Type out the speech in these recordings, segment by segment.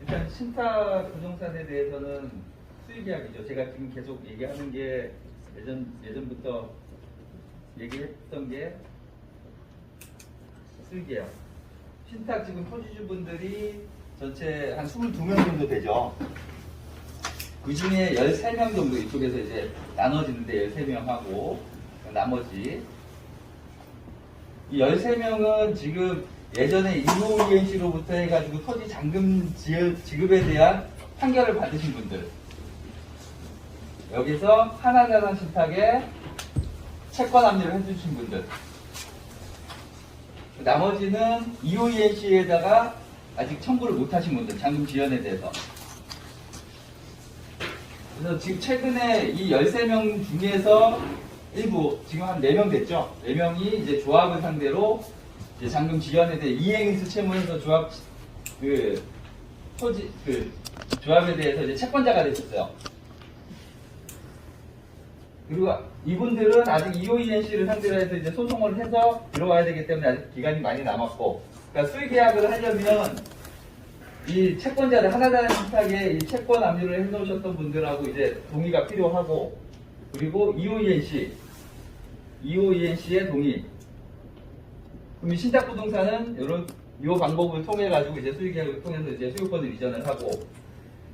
일단 신탁 부동산에 대해서는 수익계약이죠. 제가 지금 계속 얘기하는 게 예전부터 얘기했던 게 수익계약. 신탁 지금 토지주분들이 전체 한 22명 정도 되죠. 그 중에 13명 정도 이쪽에서 이제 나눠지는데 13명하고 나머지 이 13명은 지금 예전에 2호 ENC로부터 해가지고 토지 잔금 지급에 대한 판결을 받으신 분들, 여기서 하나자산 신탁에 채권 합류를 해주신 분들, 나머지는 2호 ENC에다가 아직 청구를 못하신 분들, 잔금 지연에 대해서. 그래서 지금 최근에 이 13명 중에서 일부, 지금 한 4명 됐죠? 4명이 이제 조합을 상대로 이제 잔금 지연에 대해 이행인수 채무에서 조합, 조합에 대해서 이제 채권자가 됐었어요. 그리고 이분들은 아직 EOENC를 상대로 해서 이제 소송을 해서 들어와야 되기 때문에 아직 기간이 많이 남았고, 그러니까 수익계약을 하려면 이 채권자들 하나자산 신탁에 이 채권 압류를 해놓으셨던 분들하고 이제 동의가 필요하고, 그리고 EOENC의 동의. 그럼 이 신탁부동산은 이 방법을 통해 가지고 이제 수익계약을 통해서 이제 소유권을 이전을 하고,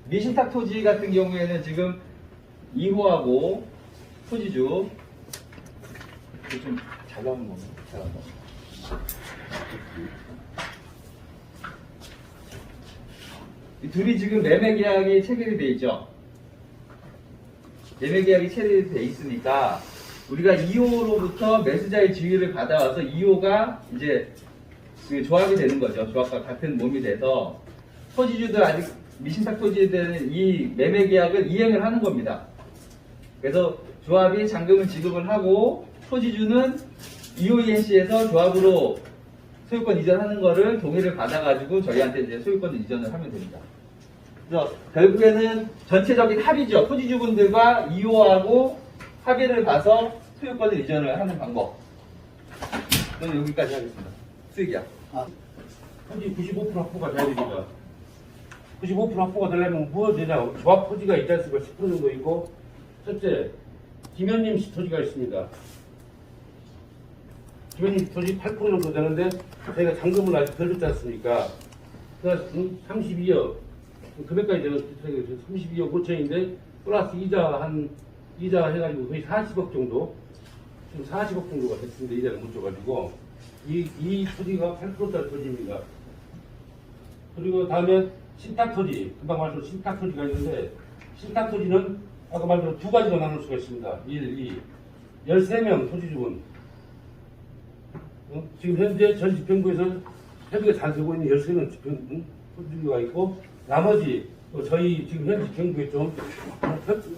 미신탁 토지 같은 경우에는 지금 2호하고 토지주 좀 잘 나오는 건가요? 잘 나오는 건가요? 이 둘이 지금 매매계약이 체결이 돼 있죠. 매매계약이 체결이 돼 있으니까 우리가 2호로부터 매수자의 지위를 받아와서 2호가 이제 그 조합이 되는 거죠. 조합과 같은 몸이 돼서 토지주들, 아직 미신탁 토지들은 이 매매계약을 이행을 하는 겁니다. 그래서 조합이 잔금을 지급을 하고 토지주는 EOENC에서 조합으로 소유권 이전하는 거를 동의를 받아가지고 저희한테 이제 소유권을 이전을 하면 됩니다. 그래서 결국에는 전체적인 합의죠. 토지주분들과 2호하고 합의를 봐서 소유권을 이전을 하는 방법. 저는 여기까지 하겠습니다. 수익이야. 토지 95% 확보가 돼야 됩니다. 95% 확보가 되려면 무엇 되냐? 조합 토지가 있지 않습니까? 10% 정도 있고, 첫째, 김현님 씨 토지가 있습니다. 김현님 씨 토지 8% 정도 되는데, 저희가 잔금을 아직 덜 줬지 않습니까? 그래서 32억, 금액까지 되면 32억 5천인데, 플러스 이자 해가지고 거의 40억 정도, 지금 40억 정도가 됐습니다. 이자를 못 줘가지고. 이 토지가 8%짜리 토지입니다. 그리고 다음에 신탁 토지, 금방 말씀 신탁 토지가 있는데, 신탁 토지는 아까 말대로 두 가지로 나눌 수가 있습니다. 1, 2. 13명 토지주분. 지금 현재 전 지평구에서 협의가 잘 되고 있는 13명 토지주가 있고, 나머지 저희 지금 현 지평구에 좀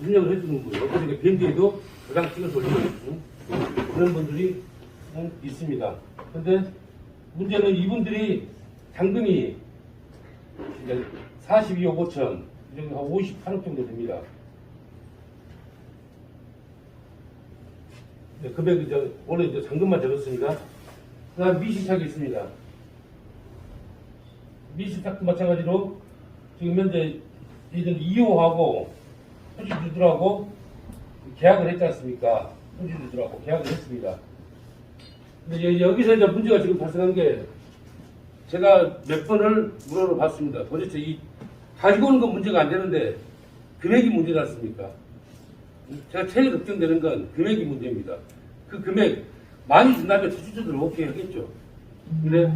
운영을 해주는 분들, 그러니까 밴드에도 도장 찍어서 올리는 그런 분들이 있습니다. 그런데 문제는 이분들이 잔금이 42억 5천, 한 58억 정도 됩니다. 네, 금액이 원래 이제 잔금만 들었습니다. 그 다음 미신탁이 있습니다. 미신탁도 마찬가지로 지금 현재 이전 2호하고 토지주들하고 계약을 했지 않습니까? 토지주들하고 계약을 했습니다. 근데 여기서 이제 문제가 지금 발생한 게, 제가 몇 번을 물어봤습니다. 도대체 이 가지고 오는 건 문제가 안 되는데 금액이 문제지 않습니까? 제가 제일 걱정되는 건 금액이 문제입니다. 그 금액 많이 준다면 토지주들 오케이 하겠죠. 근데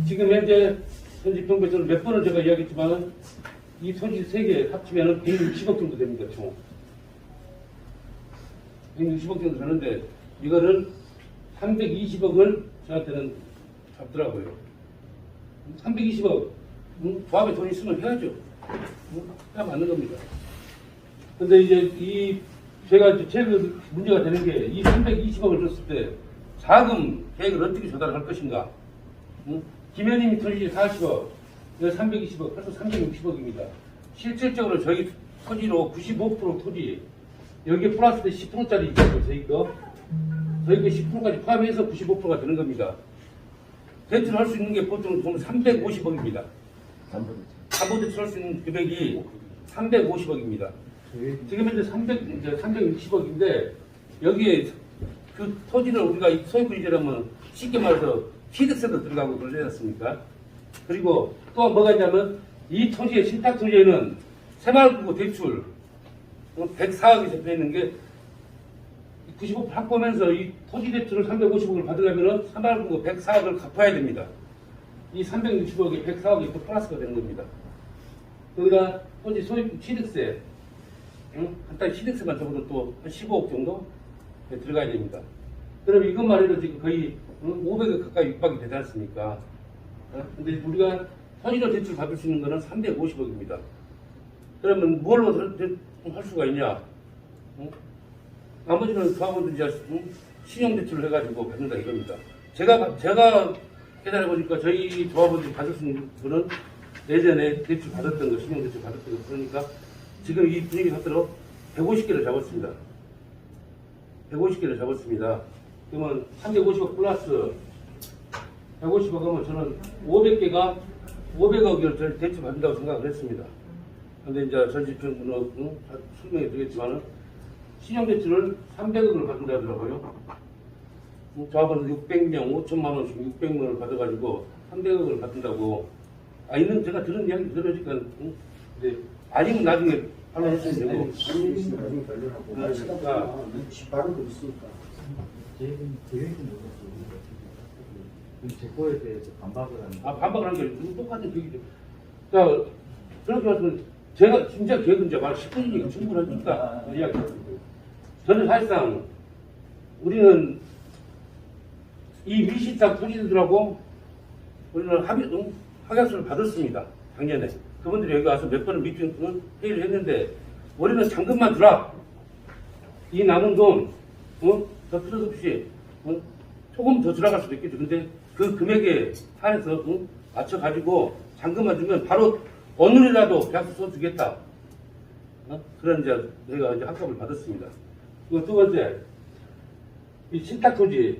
지금 현재 평부에서는 몇 번을 제가 이야기했지만 이 토지 3개 합치면 160억 정도 됩니다. 총 160억 정도 되는데 이거를 320억을 저한테는 잡더라고요. 320억 조합에 돈 있으면 해야죠. 해야 맞는 겁니다. 근데 이제 제가 제일 문제가 되는 게, 이 320억을 줬을 때 자금 계획을 어떻게 조달할 것인가. 김현님이 토지 40억, 320억, 벌써 360억입니다. 실질적으로 저희 토지로 95% 토지, 여기에 플러스 10%짜리 있죠, 저희 거. 저희 거 10%까지 포함해서 95%가 되는 겁니다. 대출할 수 있는 게 보통 돈 350억입니다. 담보 대출할 수 있는 금액이 350억입니다. 지금 현재 360억인데 여기에 그 토지를 우리가 소유권이라면 쉽게 말해서 취득세도 들어가고 그러지 않습니까? 그리고 또 뭐가 있냐면 이 토지의 신탁 토지에는 새마을구구 대출 104억이 잡혀 있는 게 95% 확보하면서 이 토지 대출을 350억을 받으려면 새마을구구 104억을 갚아야 됩니다. 이 360억에 104억이 또 플러스가 되는 겁니다. 거기다 토지 소유권 취득세, 간단히 취득세만 적어도 또 한 15억 정도 들어가야 됩니다. 그럼 이것만 해도 지금 거의 500억 가까이 육박이 되지 않습니까? 근데 우리가 토지로 대출 받을 수 있는 거는 350억입니다. 그러면 뭘로 할 수가 있냐? 나머지는 조합원들 이제 신용대출을 해가지고 받는다 이겁니다. 제가 계산해보니까 저희 조합원들이 받을 수 있는 거는 예전에 대출 받았던 거, 신용대출 받았던 거, 그러니까 지금 이 분위기 상태로 150개를 잡았습니다. 150개를 잡았습니다. 그러면 350억 플러스 150억 하면 저는 500억을 대출 받는다고 생각을 했습니다. 근데 이제 전집행부는 설명해 드리겠지만은 신용대출을 300억을 받는다 하더라고요. 조합원은 600명, 5천만 원씩 600명을 받아가지고 300억을 받는다고. 있는 제가 들은 이야기 들으니까, 근데 아니면 나중에 판단했으면 되고. 나중에 결론하고. 바로 그랬으니까. 계획은 뭐였어요? 제 거에 대해서 반박을 하는 반박을 하는 게 똑같은 계획이죠. 자, 그렇게 말씀은 제가 진짜 계획은 이제 말 10분이니까 충분하니까 이야기했습니다. 저는 사실상 우리는 이 미시탁 토지들하고 우리는 합약서를 받았습니다. 작년에. 그분들이 여기 와서 몇 번을 미팅 회의를 했는데 우리는 잔금만 주라. 이 남은 돈, 더 필요 없이, 조금 더 들어갈 수도 있겠죠. 근데 그 금액에 한해서 맞춰가지고 잔금만 주면 바로 오늘이라도 계약서 써주겠다. 그런 이제 저희가 이제 합격을 받았습니다. 그리고 두 번째, 이 신탁토지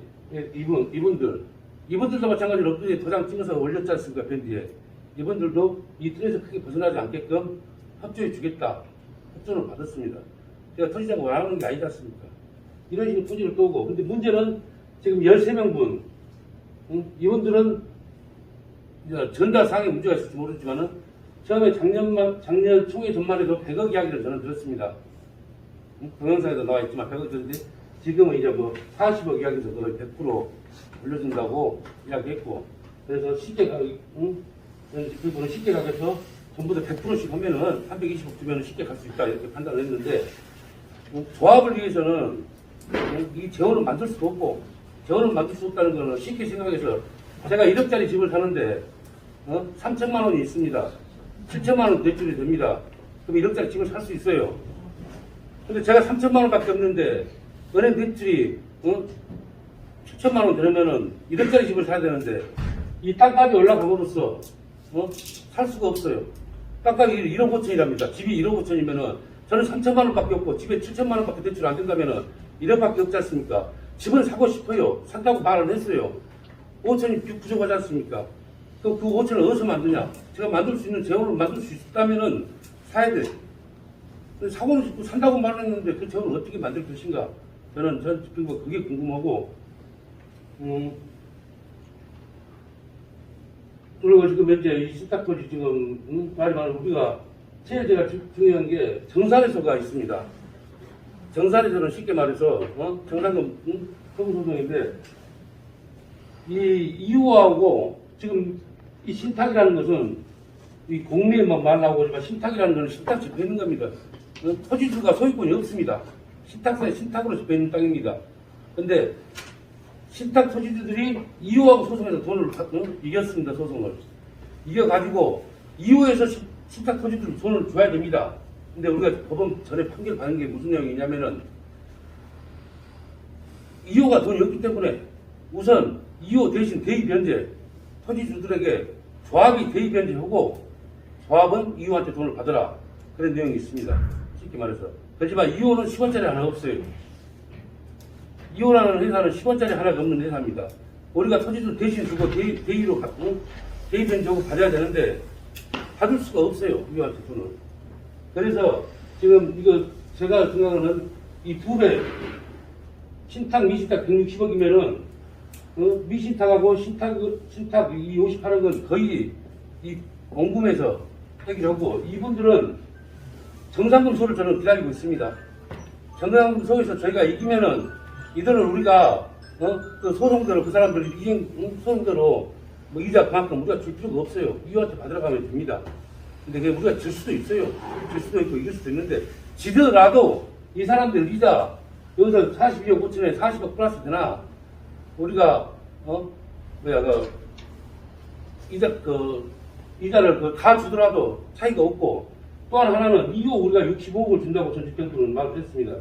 이분들도 마찬가지로 엊그제 도장 찍어서 올렸지 않습니까? 밴드에. 이분들도 이 틀에서 크게 벗어나지 않게끔 협조해 주겠다. 협조를 받았습니다. 제가 토지자가 원하는 게 아니지 않습니까? 이런 식으로 토지를 떠오고. 근데 문제는 지금 13명분, 이분들은 전다상의 문제가 있을지 모르지만은 처음에 작년 총회 전말에도 100억 이야기를 저는 들었습니다. 동영상에도 나와 있지만 100억 들었는데 지금은 이제 뭐 40억 이야기에서 거의 100% 올려준다고 이야기했고, 그래서 쉽게 그분은 쉽게 가서 전부 다 100%씩 하면은 320억 주면은 쉽게 갈 수 있다 이렇게 판단을 했는데, 조합을 위해서는 이 재원을 만들 수도 없고, 재원을 만들 수 없다는 거는 쉽게 생각해서 제가 1억짜리 집을 사는데 3천만 원이 있습니다. 7천만 원 대출이 됩니다. 그럼 1억짜리 집을 살 수 있어요. 근데 제가 3천만 원밖에 없는데 은행 대출이 7천만 원 되면은 1억짜리 집을 사야 되는데 이 땅값이 올라감으로써 살 수가 없어요. 땅값이 1억 5천이랍니다. 집이 1억 5천이면은 저는 3천만 원밖에 없고 집에 7천만 원밖에 대출 안 된다면은 1억밖에 없지 않습니까? 집을 사고 싶어요. 산다고 말을 했어요. 5천이 부족하지 않습니까? 그 5천을 어디서 만드냐? 제가 만들 수 있는 재원을 만들 수 있다면은 사야 돼. 사고는 싶고 산다고 말했는데 그 재원을 어떻게 만들 것인가? 저는 그게 궁금하고, 그리고 지금 현재 이 신탁토지 지금, 말하자면 우리가 제일 제가 중요한 게 정산해서가 있습니다. 정산해서는 쉽게 말해서, 정산금, 소송인데, 이 이유하고 지금 이 신탁이라는 것은 이 공매에만 말 나오지만 신탁이라는 것은 신탁 집혀 있는 겁니다. 토지주가 소유권이 없습니다. 신탁사에 신탁으로 집혀 있는 땅입니다. 근데 신탁 토지주들이 이유하고 소송에서 돈을 이겼습니다. 소송을 이겨가지고 이유에서 신탁 토지주들 돈을 줘야 됩니다. 근데 우리가 법원 전에 판결 받은 게 무슨 내용이냐면은 이유가 돈이 없기 때문에 우선 이유 대신 대의 변제 토지주들에게 조합이 대의 변제하고 조합은 이유한테 돈을 받으라, 그런 내용이 있습니다. 쉽게 말해서. 그렇지만 이유는 10원짜리 하나 없어요. 이유라는 회사는 10원짜리 하나가 없는 회사입니다. 우리가 토지주 대신 주고 대의로 갖고 대의 변제하고 받아야 되는데 받을 수가 없어요. 우리한테 돈을. 그래서 지금 이거 제가 생각하는 이 두 배, 신탁, 미신탁 160억이면은, 미신탁하고 신탁 이 58억은 거의 이 공금에서 해결하고, 이분들은 정상금 소를 저는 기다리고 있습니다. 정상금 소에서 저희가 이기면은, 이들은 우리가, 그 소송대로 그 사람들 소송대로 뭐 이자 그만큼 우리가 줄 필요가 없어요. 이유한테 받으러 가면 됩니다. 근데 그게 우리가 질 수도 있어요. 질 수도 있고 이길 수도 있는데, 지더라도 이 사람들 이자 여기서 42억 5천에 40억 플러스 되나? 우리가 이자를 다 주더라도 차이가 없고, 또 하나는 2호 우리가 65억을 준다고 전직병들은 말을 했습니다.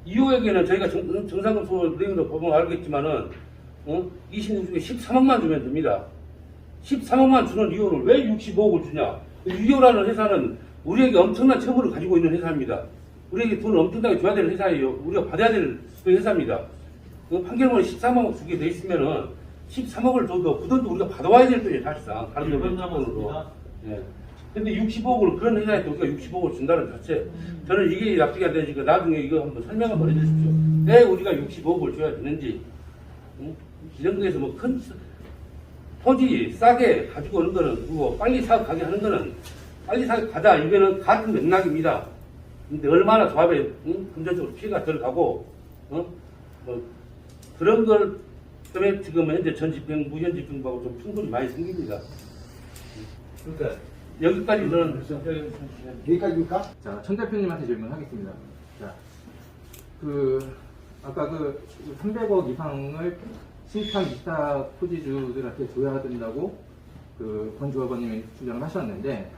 2호에게는 저희가 정상금 소 내용도 보면 알겠지만은 20년 중에 13억만 주면 됩니다. 13억만 주는 2호를 왜 65억을 주냐? 2호라는 회사는 우리에게 엄청난 처벌을 가지고 있는 회사입니다. 우리에게 돈을 엄청나게 줘야 되는 회사예요. 우리가 받아야 될 회사입니다. 판결문에 13억 주게 돼 있으면은 13억을 줘도 그 돈도 우리가 받아와야 될 돈이에요, 사실상. 다른 돈으로. 예. 근데 65억을 그런 회사한테 우리가 65억을 준다는 자체, 저는 이게 납득이 안 되니까 나중에 이거 한번 설명 한번 해주십시오. 왜 우리가 65억을 줘야 되는지. 기정국에서 뭐 큰 토지 싸게 가지고 오는 거는, 그리고 빨리 사업 가게 하는 거는 빨리 사업 가자, 이거는 같은 맥락입니다. 근데 얼마나 조합에 금전적으로 피해가 들어가고 뭐 그런 걸 때문에 지금 현재 전집행, 무현집행하고 좀 충돌이 많이 생깁니다. 그러니까 여기까지는 여기까지입니까? 자, 천 대표님한테 질문하겠습니다. 자, 아까 300억 이상을 신탁, 미탁 토지주들한테 줘야 된다고 권 조합원님이 주장을 하셨는데,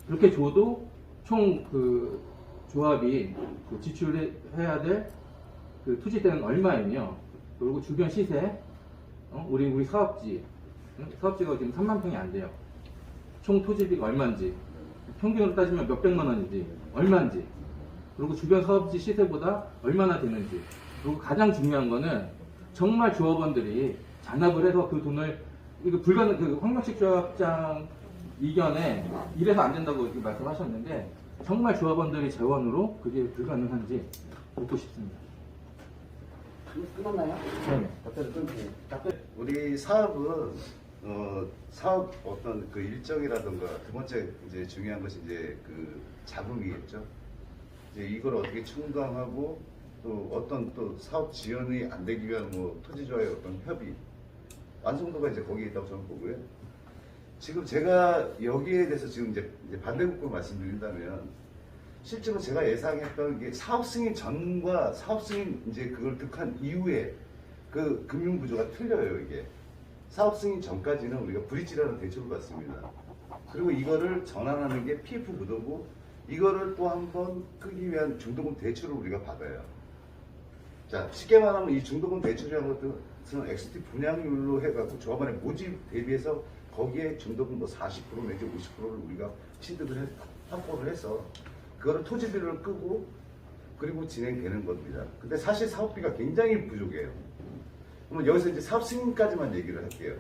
그렇게 줘도 총 조합이 지출해야 될 토지대는 얼마이며, 그리고 주변 시세, 우리 사업지가 지금 3만 평이 안 돼요. 총 토지비가 얼마인지, 평균으로 따지면 몇백만 원인지, 얼마인지, 그리고 주변 사업지 시세보다 얼마나 되는지, 그리고 가장 중요한 거는 정말 조합원들이 잔압을 해서 그 돈을, 이거 황명식 조합장 이견에 이래서 안 된다고 이렇게 말씀하셨는데, 정말 조합원들이 재원으로 그게 불가능한지 묻고 싶습니다. 끝났나요? 네. 우리 사업은 사업 어떤 그 일정이라든가 두 번째 이제 중요한 것이 이제 그 자금이겠죠. 이제 이걸 어떻게 충당하고 또 어떤 또 사업 지원이 안 되기 위한 뭐 토지주와의 어떤 협의 완성도가 이제 거기에 있다고 저는 보고요. 지금 제가 여기에 대해서 지금 이제 반대국고 말씀드린다면, 실제로 제가 예상했던 게 사업 승인 전과 사업 승인 이제 그걸 득한 이후에 그 금융 구조가 틀려요. 이게 사업 승인 전까지는 우리가 브릿지라는 대출을 받습니다. 그리고 이거를 전환하는 게 PF 구도고, 이거를 또 한 번 끄기 위한 중도금 대출을 우리가 받아요. 자, 쉽게 말하면 이 중도금 대출이라는 것들은 XT 분양률로 해갖고 조합원의 모집 대비해서 거기에 중도금 40% 내지 50%를 우리가 취득을 확보를 해서 그거를 토지비를 끄고 그리고 진행되는 겁니다. 근데 사실 사업비가 굉장히 부족해요. 그러면 여기서 이제 사업 승인까지만 얘기를 할게요.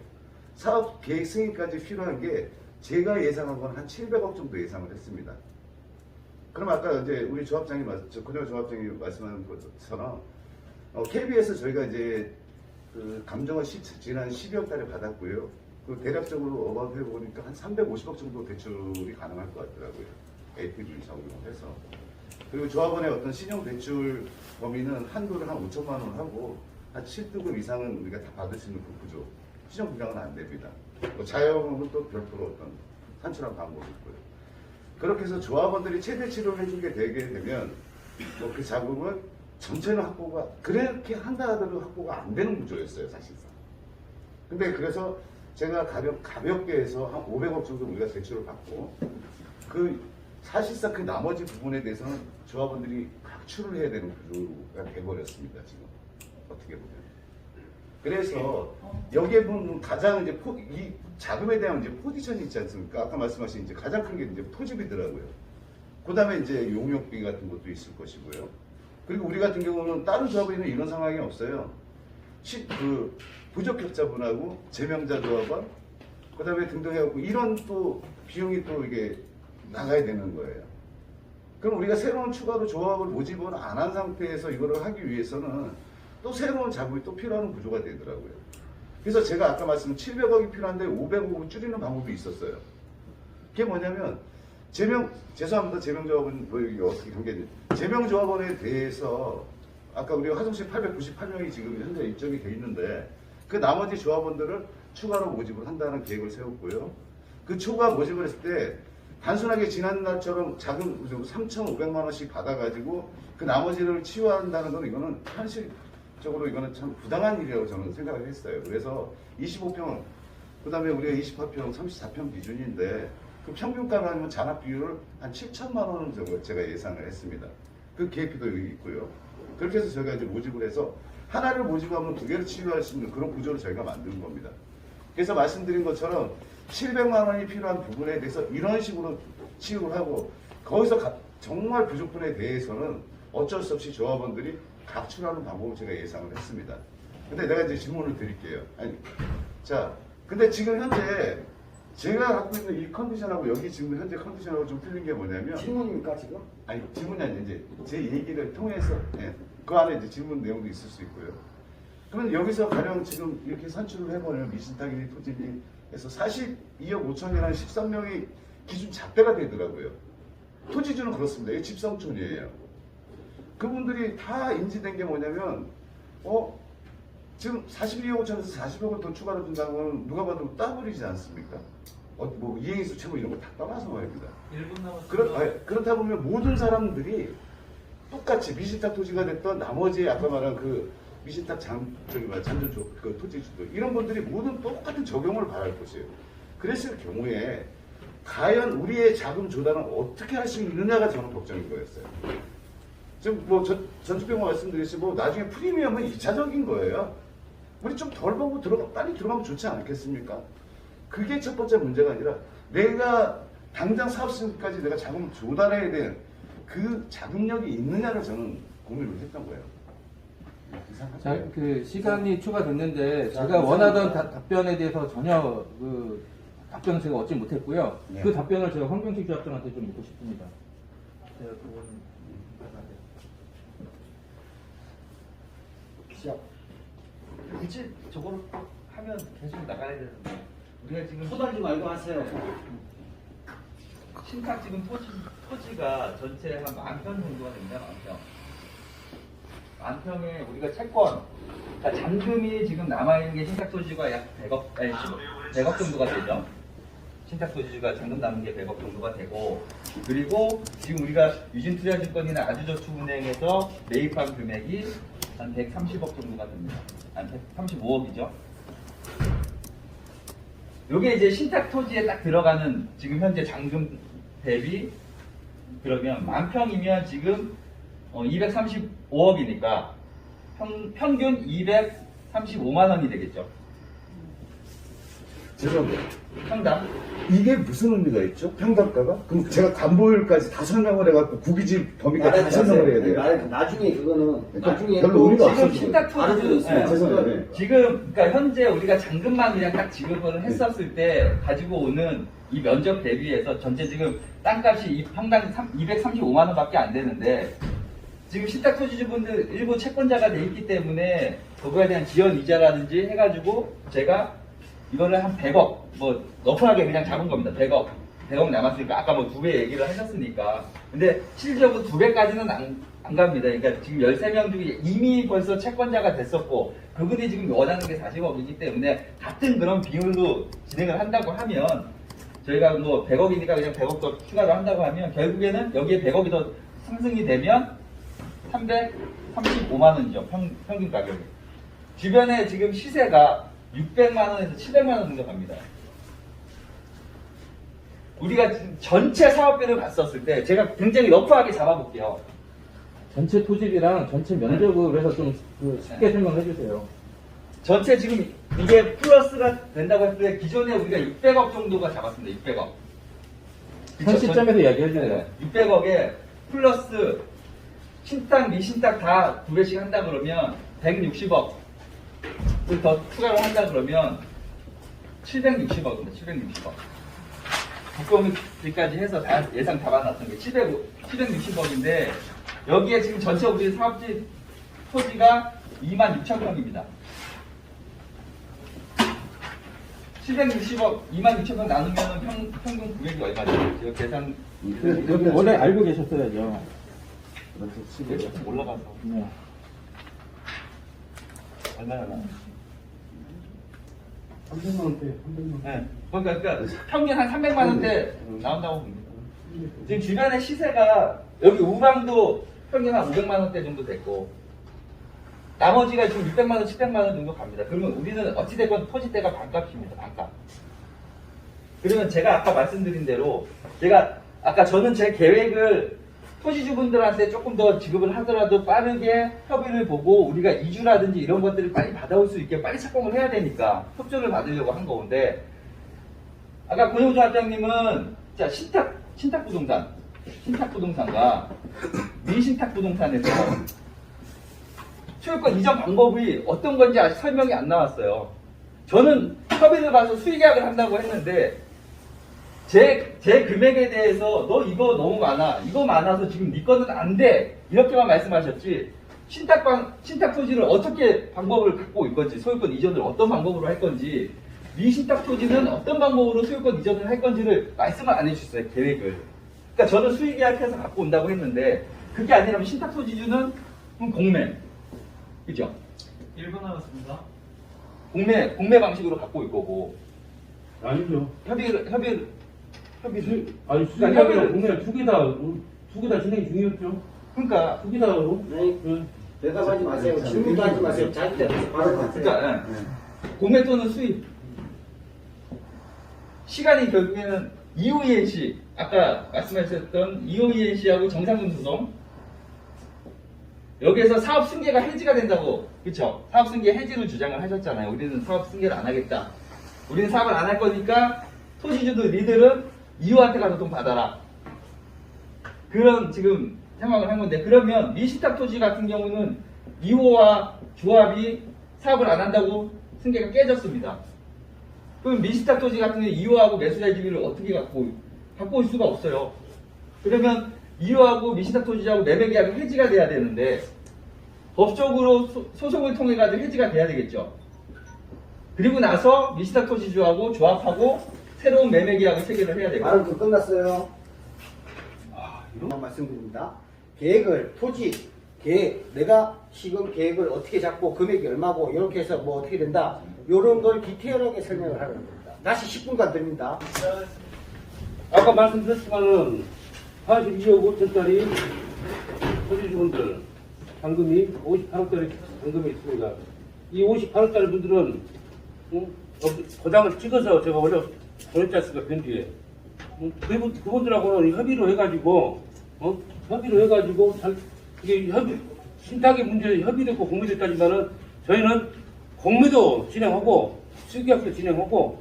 사업 계획 승인까지 필요한 게 제가 예상한 건 한 700억 정도 예상을 했습니다. 그럼 아까 이제 우리 조합장이 고정 조합장이 말씀하는 것처럼 KBS 저희가 이제 그 감정을 지난 12월 달에 받았고요. 그 대략적으로 어바웃 해보니까 한 350억 정도 대출이 가능할 것 같더라고요. AP를 적용을 해서. 그리고 조합원의 어떤 신용 대출 범위는 한도를 한 5천만 원 하고 한 7등급 이상은 우리가 다 받을 수 있는 그 구조. 신용 불량은 안 됩니다. 자영업은 또 별도로 어떤 산출한 방법이 있고요. 그렇게 해서 조합원들이 최대 치료를 해주게 되게 되면 그 자금은 전체는 확보가 그렇게 한다 하더라도 확보가 안 되는 구조였어요, 사실상. 근데 그래서 제가 가볍게 해서 한 500억 정도 우리가 대출을 받고 사실상 그 나머지 부분에 대해서는 조합원들이 각출을 해야 되는 구조가 돼버렸습니다, 지금. 어떻게 보면. 그래서 여기에 보면 가장 이제 이 자금에 대한 이제 포지션이 있지 않습니까? 아까 말씀하신 이제 가장 큰 게 이제 토지비더라고요. 그 다음에 이제 용역비 같은 것도 있을 것이고요. 그리고 우리 같은 경우는 다른 조합에는 이런 상황이 없어요. 부적격자분하고 제명자 조합원, 그 다음에 등등 해갖고 이런 또 비용이 또 이게 나가야 되는 거예요. 그럼 우리가 새로운 추가로 조합을 모집을 안 한 상태에서 이거를 하기 위해서는 또 새로운 자금이 또 필요한 구조가 되더라고요. 그래서 제가 아까 말씀 700억이 필요한데 500억을 줄이는 방법이 있었어요. 그게 뭐냐면 죄송합니다. 제명조합은 뭐 여기 어떻게 관계되지? 제명조합원에 대해서 아까 우리가 화성시 898명이 지금 현재 입점이 돼 있는데 그 나머지 조합원들을 추가로 모집을 한다는 계획을 세웠고요. 그 추가 모집을 했을 때 단순하게 지난날처럼 자금 3,500만 원씩 받아가지고 그 나머지를 치유한다는 건 이거는 현실적으로 이거는 참 부당한 일이라고 저는 생각을 했어요. 그래서 25평, 그 다음에 우리가 28평, 34평 기준인데 그 평균가로 하면 잔압 비율을 한 7천만 원 정도 제가 예상을 했습니다. 그 계획표도 여기 있고요. 그렇게 해서 저희가 이제 모집을 해서 하나를 모집하면 두 개를 치유할 수 있는 그런 구조를 저희가 만든 겁니다. 그래서 말씀드린 것처럼 700만 원이 필요한 부분에 대해서 이런 식으로 치유를 하고 거기서 정말 부족분에 대해서는 어쩔 수 없이 조합원들이 각출하는 방법을 제가 예상을 했습니다. 근데 내가 이제 질문을 드릴게요. 자, 근데 지금 현재 제가 갖고 있는 이 컨디션하고 여기 지금 현재 컨디션하고 좀 틀린 게 뭐냐면 질문입니까 지금? 아니 질문이 아니라 이제 제 얘기를 통해서 그 안에 이제 질문 내용도 있을 수 있고요. 그러면 여기서 가령 지금 이렇게 산출을 해보면 미신탁이니 토지니 해서 42억 5천이라는 13명이 기준 잣대가 되더라고요. 토지주는 그렇습니다. 이게 집성촌이에요. 그분들이 다 인지된 게 뭐냐면 지금 42억 5천에서 40억을 더 추가로 준다는 건 누가 봐도 따버리지 않습니까? 뭐 이행수 채무 이런 거 다 떠나서 말입니다. 1분 남았습니다. 그렇다 보면 모든 사람들이 똑같이 미신탁 토지가 됐던 나머지 아까 말한 그 미신탁 잔존 그 토지주들 이런 분들이 모두 똑같은 적용을 바랄 것이에요. 그랬을 경우에 과연 우리의 자금 조달은 어떻게 할 수 있느냐가 저는 걱정인 거였어요. 지금 뭐 전주병원 말씀드렸지 뭐 나중에 프리미엄은 2차적인 거예요. 우리 좀 덜 보고 빨리 들어가면 좋지 않겠습니까? 그게 첫 번째 문제가 아니라 내가 당장 사업 시즌까지 내가 자금을 조달해야 될 그 자금력이 있느냐를 저는 고민을 했던 거예요. 자, 그 시간이 추가됐는데 제가 원하던 답변에 대해서 전혀 그 답변을 제가 얻지 못했고요. 네. 그 답변을 제가 황병식 조합장한테 좀 묻고 싶습니다. 제가 그건 시작. 굳이 저거를 꼭 하면 계속 나가야 되는데 우리가 지금 토달지 말고 하세요. 신탁 지금 토지가 전체 한 10,000평 정도가 됩니다. 10,000평. 10,000평에 우리가 채권, 그러니까 잔금이 지금 남아있는 게 신탁 토지가 약 100억 정도가 되죠. 신탁 토지가 잔금 남은 게 100억 정도가 되고, 그리고 지금 우리가 유진투자증권이나 아주저축은행에서 매입한 금액이 한 130억 정도가 됩니다. 한 135억이죠. 요게 이제 신탁 토지에 딱 들어가는 지금 현재 잔금 대비 그러면 10,000평이면 지금 235억이니까 평균 235만 원이 되겠죠. 죄송합니다. 평당. 이게 무슨 의미가 있죠? 평당가가? 그럼 제가 담보율까지 다 설명을 해갖고 구기집 범위까지 다 설명을 해야 돼요? 나중에 그거는 나중에 별로 또 의미가 지금 없어요. 신탁 토지 죄송해요. 네. 지금 그러니까 현재 우리가 잔금만 그냥 딱 지급을 했었을 때 가지고 오는 이 면적 대비해서 전체 지금 땅값이 이 평당 235만 원밖에 안 되는데 지금 신탁 토지주분들 일부 채권자가 돼 있기 때문에 그거에 대한 지연 이자라든지 해가지고 제가 이거를 한 100억 뭐 너프하게 그냥 잡은 겁니다. 100억 남았으니까 아까 뭐 2배 얘기를 하셨으니까 근데 실질적으로 2배까지는 안 갑니다. 그러니까 지금 13명 중에 이미 벌써 채권자가 됐었고 그분이 지금 원하는 게 40억이기 때문에 같은 그런 비율로 진행을 한다고 하면 저희가 뭐 100억이니까 그냥 100억 더 추가로 한다고 하면 결국에는 여기에 100억이 더 상승이 되면 335만 원이죠. 평균 가격이. 주변에 지금 시세가 600만 원에서 700만 원 정도 갑니다. 우리가 지금 전체 사업비를 봤었을 때 제가 굉장히 러프하게 잡아볼게요. 전체 토지비랑 전체 면적을 해서 좀 쉽게 설명해 주세요. 전체 지금 이게 플러스가 된다고 했을 때 기존에 우리가 600억 정도가 잡았습니다. 600억. 현 시점에서 이야기해 주세요. 600억에 플러스 신탁, 미신탁 다 2배씩 한다 그러면 160억을 더 추가로 한다 그러면 760억입니다. 760억. 국공비까지 해서 다 예상 잡아놨던 게 760억인데 여기에 지금 전체 우리 사업지 토지가 26,000평입니다. 760억, 26,000평 나누면 평균 구획이 얼마죠? 제가 계산 여기 원래 알고 계셨어야죠. 그렇죠. 조금 올라가서 네. 얼마나 나와요? 300만 원대, 300만 원. 네. 그러니까 평균 한 300만 원대 나온다고 봅니다. 지금 주변의 시세가 여기 우방도 평균 한 500만 원대 정도 됐고 나머지가 지금 600만 원, 700만 원 정도 갑니다. 그러면 우리는 어찌됐건 토지대가 반값입니다. 반값. 그러면 제가 아까 말씀드린 대로 제가 아까 저는 제 계획을 토지주분들한테 조금 더 지급을 하더라도 빠르게 협의를 보고 우리가 이주라든지 이런 것들을 빨리 받아올 수 있게 빨리 착공을 해야 되니까 협조를 받으려고 한 건데 아까 권영주 학장님은 자 신탁부동산과 미신탁부동산에서 소유권 이전 방법이 어떤 건지 아직 설명이 안 나왔어요. 저는 협의를 봐서 수의계약을 한다고 했는데 제 금액에 대해서 너 이거 너무 많아. 이거 많아서 지금 네 거는 안 돼. 이렇게만 말씀하셨지. 신탁 토지를 어떻게 방법을 갖고 올 건지, 소유권 이전을 어떤 방법으로 할 건지, 미신탁 토지는 어떤 방법으로 소유권 이전을 할 건지를 말씀을 안 해주셨어요. 계획을. 그러니까 저는 수의계약해서 갖고 온다고 했는데 그게 아니라면 신탁 토지주는 공매. 그죠? 1번 나왔습니다. 공매 방식으로 갖고 올 거고 아니죠. 협의를 아니, 그러니까 수익이랑 공매랑 두개 다 진행 중이었죠. 그러니까 두 개 다. 네. 대답하지 마세요. 질문도 하지 마세요. 자기 대답 바로 하세요. 그러니까 공매 또는 수입 시간이 결국에는 EOENC 아까 말씀하셨던 EOENC하고 정상금 소송 여기에서 사업 승계가 해지가 된다고 그쵸? 사업 승계 해지를 주장을 하셨잖아요. 우리는 사업 승계를 안 하겠다. 우리는 사업을 안 할 거니까 토지주들 니들은 이호한테 가서 돈 받아라. 그런 지금 상황을 한 건데 그러면 미신탁 토지 같은 경우는 이호와 조합이 사업을 안 한다고 승계가 깨졌습니다. 그럼 미신탁 토지 같은 경우 이호하고 매수자의 지위를 어떻게 갖고 올 수가 없어요. 그러면 이호하고 미신탁 토지하고 매매 계약이 해지가 돼야 되는데 법적으로 소송을 통해 가지고 해지가 돼야 되겠죠. 그리고 나서 미신탁 토지주하고 조합하고 새로운 매매 계약을 체결을 해야 되고. 말은 또 끝났어요. 이런 말씀드립니다. 계획을 토지 계획 내가 지금 계획을 어떻게 잡고 금액이 얼마고 이렇게 해서 뭐 어떻게 된다. 이런 걸 디테일하게 설명을 하는 겁니다. 다시 10분간 드립니다. 아까 말씀드렸지만은 42억 5천짜리 토지주분들 잔금이 58억짜리 잔금이 있습니다. 이 58억짜리 분들은 도장을 찍어서 제가 원래 보냈지 않습니까? 편지에. 그분들하고는 협의로 해가지고 이게 신탁의 문제 협의됐고 공매됐다지만은 저희는 공매도 진행하고 수계약도 진행하고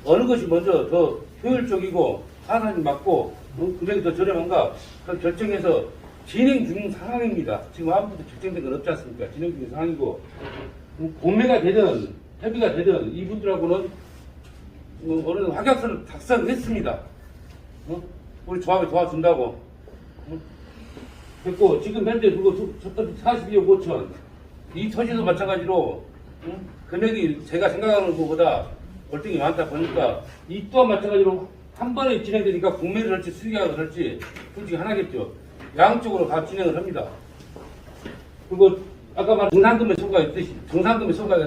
어느 것이 먼저 더 효율적이고 하나님 맞고 금액이 더 저렴한가 그걸 결정해서 진행 중 상황입니다. 지금 아무것도 결정된 건 없지 않습니까? 진행 중인 상황이고 공매가 되든 협의가 되든 이분들하고는 어느 확약서를 작성했습니다. 우리 조합에 도와준다고. 됐고 지금 현재 그거 첫 번째 42억 5천 이 토지도 마찬가지로 금액이 제가 생각하는 것보다 월등히 많다 보니까 이 또한 마찬가지로 한 번에 진행되니까 공매를 할지 수익약을 할지 둘 중에 하나겠죠. 양쪽으로 다 진행을 합니다. 그리고 아까 말한 정상금의 소가 있듯이 정상금의 소가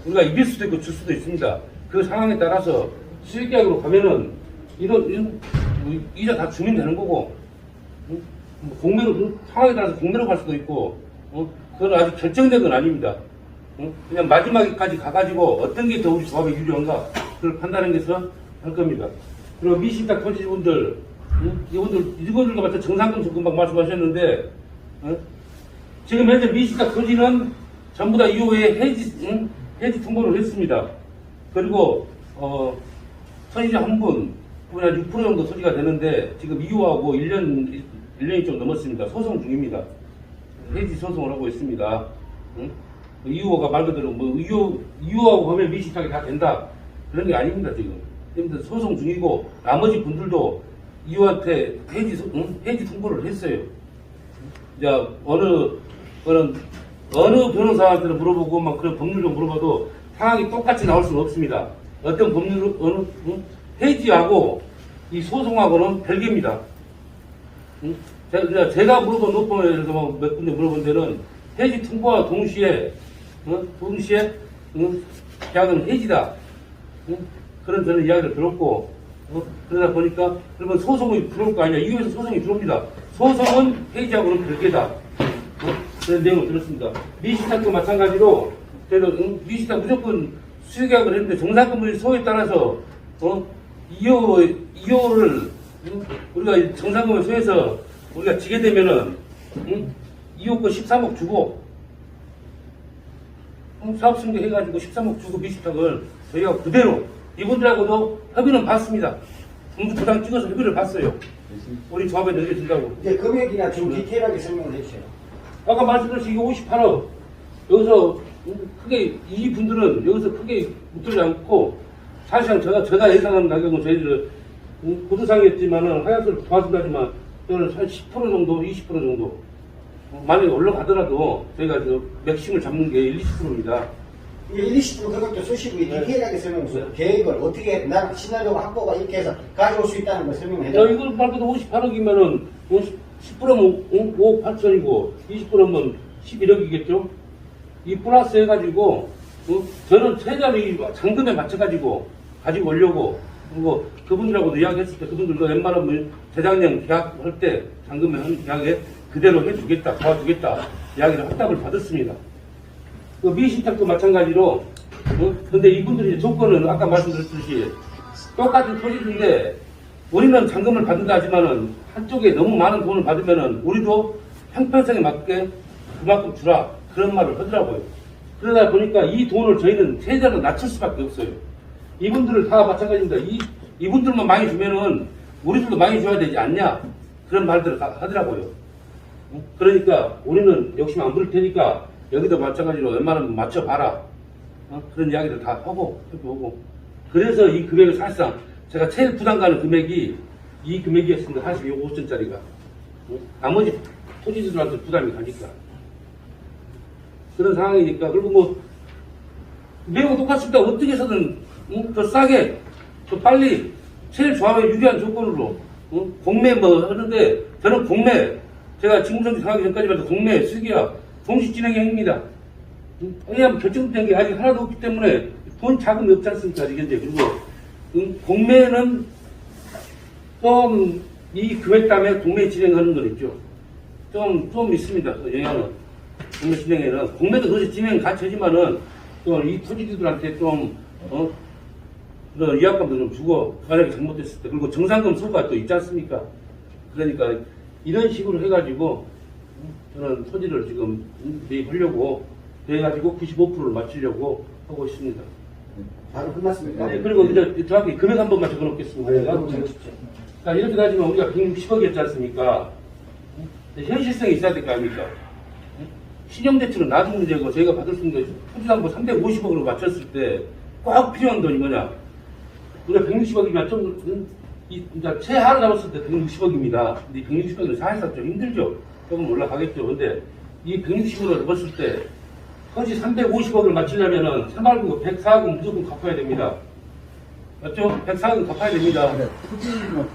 우리가 이길 수도 있고 줄 수도 있습니다. 그 상황에 따라서 수익계약으로 가면은 이런 이자 다 주면 되는 거고 공매로 상황에 따라서 공매로 갈 수도 있고 그건 아직 결정된 건 아닙니다. 그냥 마지막까지 가가지고 어떤 게 더 우리 조합에 유리한가 그걸 판단해서 할 겁니다. 그리고 미신탁 토지분들 이분들과 같은 정상금 금방 말씀하셨는데 지금 현재 미신탁 토지는 전부 다 이후에 해지 통보를 했습니다. 그리고 토지자 한 분, 한 6% 정도 소지가 되는데 지금 이후하고 1년이 좀 넘었습니다. 소송 중입니다. 해지 소송을 하고 있습니다. 이후가 말 그대로 이후하고 보면 미신탁이 다 된다 그런 게 아닙니다 지금. 소송 중이고 나머지 분들도 이호한테 해지 통보를 했어요. 이제 어느 변호사한테는 물어보고 막 그런 법률로 물어봐도 상황이 똑같이 나올 수는 없습니다. 어떤 법률 해지하고 이 소송하고는 별개입니다. 제가 물어본 노법에서 몇 군데 물어본 데는 해지 통보와 동시에 계약은 해지다. 그런 저는 이야기를 들었고, 그러다 보니까, 그러면 소송이 들어올 거 아니야. 이거에서 소송이 들어옵니다. 소송은 해지하고는 별개다. 그런 내용을 들었습니다. 미시탁도 마찬가지로, 저희는 미시탁 무조건 수의계약을 했는데 정상근무 소에 따라서, 이호를, 우리가 정상근무 소에서 우리가 지게 되면은, 2호권 13억 주고, 사업 승계해가지고 13억 주고 미시탁을 저희가 그대로 이분들하고도 협의는 봤습니다. 공주부당 찍어서 협의를 봤어요. 우리 조합에 넣어준다고. 이제 금액이나 좀 디테일하게 설명을 해주세요. 아까 말씀드렸듯이 이거 58억. 여기서 크게, 이분들은 여기서 크게 묻지 않고, 사실상 제가 예상하는 가격은 저희들 고도상이었지만은 하야수를 도와준다지만, 저는 한 10% 정도, 20% 정도. 만약에 올라가더라도 저희가 맥심을 잡는 게 1, 20%입니다. 1, 20% 금액도 수시고 디테일하게 설명해 주세요. 계획을 어떻게, 난 시나리오 확보가 이렇게 해서 가져올 수 있다는 걸 설명해 야, 주세요. 이걸 말고도 58억이면은 10%면 5억 8천이고 20%면 11억이겠죠? 이 플러스 해가지고 저는 최대한 잔금에 맞춰가지고 가지고 오려고 그리고 그분들하고도 이야기했을 때 그분들도 웬만하면 재작년 계약할 때 잔금에 한 계약에 그대로 해주겠다, 도와주겠다 이야기를 확답을 받았습니다. 그 미신탁도 마찬가지로 근데 이분들이 조건은 아까 말씀드렸듯이 똑같은 토지인데 우리는 잔금을 받는다 하지만은 한쪽에 너무 많은 돈을 받으면은 우리도 형평성에 맞게 그만큼 주라 그런 말을 하더라고요. 그러다 보니까 이 돈을 저희는 최대한 낮출 수밖에 없어요. 이분들을 다 마찬가지입니다. 이분들만 많이 주면은 우리들도 많이 줘야 되지 않냐 그런 말들을 다 하더라고요. 그러니까 우리는 욕심 안 부릴 테니까 여기도 마찬가지로 웬만하면 맞춰봐라. 그런 이야기를 다 하고 해보고 그래서 이 금액을 사실상 제가 제일 부담 가는 금액이 이 금액이었습니다. 45억짜리가. 나머지 토지주들한테 부담이 가니까. 그런 상황이니까. 그리고 뭐, 매우 똑같습니다. 어떻게 해서든, 더 싸게, 더 빨리, 제일 조합에 유리한 조건으로, 공매 뭐 하는데, 저는 공매, 제가 직무정지 정하기 전까지만 해도 공매, 수기야, 동시 진행형입니다. 왜냐하면 결정된 게 아직 하나도 없기 때문에 돈 자금이 없지 않습니까? 아직 현재. 그리고, 공매는 좀 이 금액 때문에 공매 진행하는 건 있죠. 좀 있습니다. 영향은. 공매 진행에는. 공매도 그것이 진행 같이 하지만은 또 이 토지주들한테 좀, 그런 위압감도 좀 주고, 만약에 잘못됐을 때. 그리고 정상금 소가 또 있지 않습니까? 그러니까 이런 식으로 해가지고 저는 토지를 지금 매입하려고 해가지고 95%를 맞추려고 하고 있습니다. 바로 끝났습니까? 네, 그리고 이제 정확히 금액 한 번만 적어놓겠습니다. 네, 그럼 적으십시오. 그러니까 이렇게 따지면 우리가 160억이었지 않습니까? 현실성이 있어야 될 거 아닙니까? 신용대출은 나중 문제고 저희가 받을 수 있는 게 토지담보 350억으로 맞췄을 때 꼭 필요한 돈이 뭐냐? 우리가 160억이면 좀 이제 최하로 잡았을 때 160억입니다. 근데 160억은 사실상 좀 힘들죠. 조금 올라가겠죠. 근데 이 160억을 잡았을 때 토지 350억을 맞추려면은 새마을금고 104억은 무조건 갚아야 됩니다. 맞죠? 104억은 갚아야 됩니다.